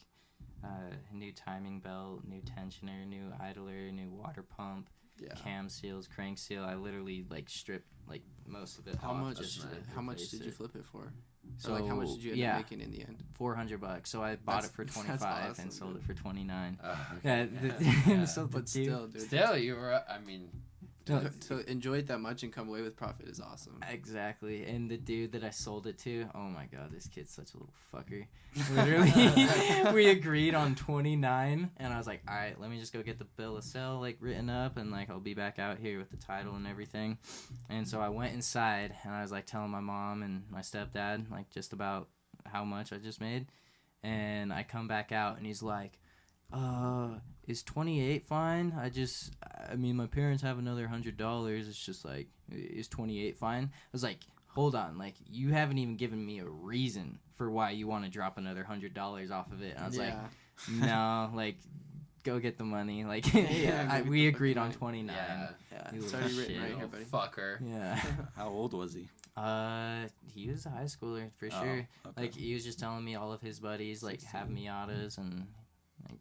Speaker 2: new timing belt, new tensioner, new idler, new water pump,
Speaker 4: Yeah.
Speaker 2: cam seals, crank seal. I literally like stripped like most of it
Speaker 4: How
Speaker 2: off
Speaker 4: much?
Speaker 2: just to
Speaker 4: How much
Speaker 2: replace
Speaker 4: did you
Speaker 2: it.
Speaker 4: flip it for?
Speaker 2: So
Speaker 4: Or like, how much did you end
Speaker 2: yeah,
Speaker 4: up making in the end?
Speaker 2: $400. So I bought
Speaker 4: That's-
Speaker 2: it for
Speaker 4: that's
Speaker 2: 25
Speaker 4: awesome,
Speaker 2: and sold
Speaker 4: dude.
Speaker 2: it for 29.
Speaker 1: Okay.
Speaker 2: Yeah, so
Speaker 4: But still, dude.
Speaker 1: Still, you were. I mean,
Speaker 2: No,
Speaker 4: To enjoy it that much and come away with profit is awesome.
Speaker 2: exactly. And the dude that I sold it to, oh my god, this kid's such a little fucker. Literally, we agreed on 29, and I was like, all right, let me just go get the bill of sale like written up, and like I'll be back out here with the title and everything. And so I went inside, and I was like telling my mom and my stepdad like just about how much I just made, and I come back out, and he's like, is 28 fine? I mean, my parents have another $100. It's just like, is 28 fine? I was like, hold on, like, you haven't even given me a reason for why you want to drop another $100 off of it. And I was like, no, like, go get the money. Like,
Speaker 4: Yeah,
Speaker 2: we
Speaker 4: get the
Speaker 2: agreed
Speaker 4: fucking
Speaker 2: on
Speaker 4: money.
Speaker 2: 29.
Speaker 1: yeah.
Speaker 4: yeah,
Speaker 2: You
Speaker 4: it's
Speaker 2: little
Speaker 4: already written
Speaker 2: shit.
Speaker 4: right here,
Speaker 1: Little
Speaker 4: buddy.
Speaker 1: fucker.
Speaker 2: Yeah.
Speaker 3: How old was he?
Speaker 2: He was a high schooler for
Speaker 3: Oh,
Speaker 2: sure.
Speaker 3: okay.
Speaker 2: Like, he was just telling me all of his buddies, like, have
Speaker 4: 16.
Speaker 2: Miatas and, like,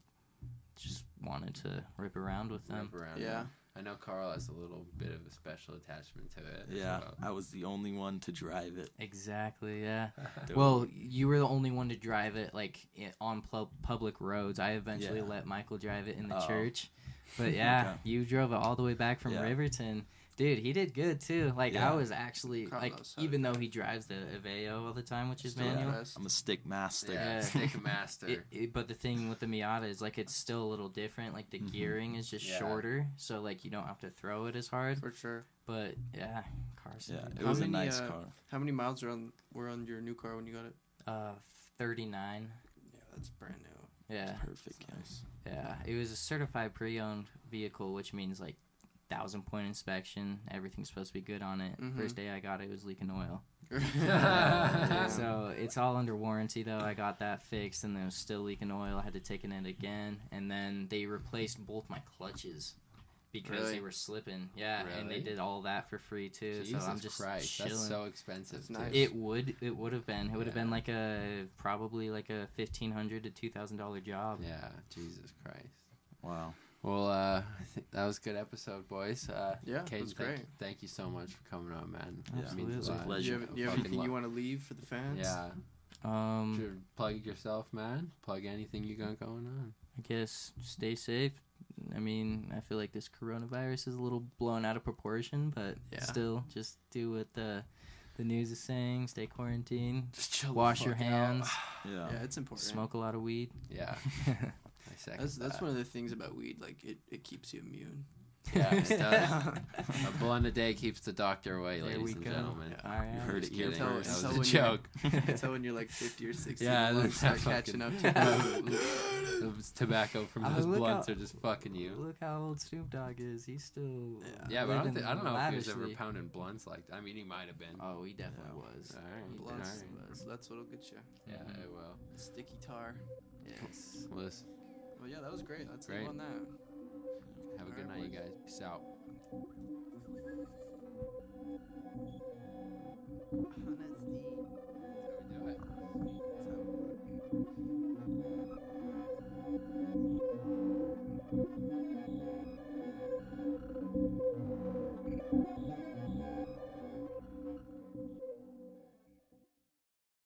Speaker 2: just wanted to rip around with them.
Speaker 1: Rip around.
Speaker 4: Yeah.
Speaker 1: I know Carl has a little bit of a special attachment to it. as
Speaker 3: Yeah,
Speaker 1: well.
Speaker 3: I was the only one to drive it.
Speaker 2: Exactly, yeah.
Speaker 3: Dude.
Speaker 2: Well, you were the only one to drive it, like, on public roads. I eventually
Speaker 3: Yeah.
Speaker 2: let Michael drive it in the
Speaker 3: Oh.
Speaker 2: church. But, yeah,
Speaker 3: Okay.
Speaker 2: you drove it all the way back from
Speaker 3: Yeah.
Speaker 2: Riverton. Dude, he did good too. Like
Speaker 3: Yeah.
Speaker 2: I was actually like,
Speaker 4: Carlos had
Speaker 2: even
Speaker 4: it.
Speaker 2: though he drives the Aveo all the time, which is
Speaker 4: Still
Speaker 2: manual.
Speaker 4: impressed.
Speaker 3: I'm a stick master.
Speaker 1: Yeah,
Speaker 2: Yeah.
Speaker 1: stick master.
Speaker 2: But the thing with the Miata is like it's still a little different. Like the
Speaker 3: Mhm.
Speaker 2: gearing is just
Speaker 1: Yeah.
Speaker 2: shorter, so like you don't have to throw it as hard.
Speaker 4: For sure.
Speaker 2: But yeah, cars.
Speaker 3: Yeah, it
Speaker 4: How
Speaker 3: was a
Speaker 4: many,
Speaker 3: nice
Speaker 4: uh,
Speaker 3: car.
Speaker 4: How many miles were on your new car when you got it?
Speaker 2: 39.
Speaker 4: Yeah, that's brand new.
Speaker 2: Yeah,
Speaker 3: Perfect.
Speaker 4: Nice.
Speaker 2: yeah. It was a certified pre-owned vehicle, which means like 1,000-point inspection. Everything's supposed to be good on it.
Speaker 4: Mhm.
Speaker 2: First day I got it, it was leaking oil.
Speaker 1: Yeah.
Speaker 2: So it's all under warranty though. I got that fixed, and then it was still leaking oil. I had to take it in again, and then they replaced both my clutches because
Speaker 4: Really?
Speaker 2: they were slipping. Yeah, and they
Speaker 1: Really?
Speaker 2: did all that for free too.
Speaker 1: Jesus
Speaker 2: so I'm just
Speaker 1: Christ,
Speaker 2: chilling.
Speaker 1: that's so expensive.
Speaker 4: That's
Speaker 1: too.
Speaker 4: nice.
Speaker 2: It would have been. It would have
Speaker 1: Yeah.
Speaker 2: been like probably like a $1,500 to $2,000 job.
Speaker 1: Yeah, Jesus Christ.
Speaker 3: Wow.
Speaker 1: Well, I think that was a good episode, boys.
Speaker 4: Yeah,
Speaker 1: Caden,
Speaker 4: it was great.
Speaker 1: Thank you so much for coming on, man.
Speaker 3: Yeah,
Speaker 1: It means
Speaker 3: it was a
Speaker 1: lot.
Speaker 3: pleasure.
Speaker 4: Do you have
Speaker 1: Fucking
Speaker 4: anything you
Speaker 1: love-
Speaker 4: want to leave for the fans?
Speaker 1: Yeah.
Speaker 2: Um,
Speaker 1: Should plug yourself, man. Plug anything you got going on.
Speaker 2: I guess stay safe. I mean, I feel like this coronavirus is a little blown out of proportion, but
Speaker 4: Yeah.
Speaker 2: still, just do what the news is saying. Stay quarantined.
Speaker 1: Just chill.
Speaker 2: Wash your hands.
Speaker 3: Yeah.
Speaker 4: Yeah, it's important.
Speaker 2: Smoke a lot of weed.
Speaker 1: Yeah. I second
Speaker 4: That's
Speaker 1: that.
Speaker 4: one of the things about weed. Like it keeps you immune.
Speaker 1: Yeah, it does. A blunt a day keeps the doctor away,
Speaker 2: There
Speaker 1: ladies
Speaker 2: we
Speaker 1: and
Speaker 2: go.
Speaker 1: gentlemen.
Speaker 4: Yeah.
Speaker 2: All right.
Speaker 3: You heard it here
Speaker 1: Kidding.
Speaker 3: first.
Speaker 1: That
Speaker 4: Until
Speaker 1: was a
Speaker 4: when
Speaker 1: joke.
Speaker 4: Until when you're like 50 or 60,
Speaker 1: Yeah,
Speaker 4: the lungs
Speaker 1: that's
Speaker 4: start
Speaker 1: fucking-
Speaker 4: catching up to you.
Speaker 1: The tobacco from
Speaker 2: Oh,
Speaker 1: those
Speaker 2: look
Speaker 1: blunts
Speaker 2: how-
Speaker 1: are just fucking you.
Speaker 2: Look how old Snoop Dogg is. He's still.
Speaker 1: Yeah, but
Speaker 2: living
Speaker 1: I don't know if he was ever
Speaker 2: lavishly.
Speaker 1: pounding blunts like. I mean, he might have been.
Speaker 2: Oh, he definitely
Speaker 4: Yeah.
Speaker 2: was.
Speaker 1: All right.
Speaker 2: He
Speaker 4: Blunts,
Speaker 2: definitely was.
Speaker 4: so that's what'll get you.
Speaker 1: Yeah, it will.
Speaker 4: Sticky tar.
Speaker 2: Yes.
Speaker 1: Well, listen,
Speaker 4: Well, yeah, that was great. Let's
Speaker 1: Great.
Speaker 4: leave on that.
Speaker 1: have a
Speaker 4: All
Speaker 1: good
Speaker 4: right,
Speaker 1: night, you
Speaker 4: boys.
Speaker 1: guys. Peace out.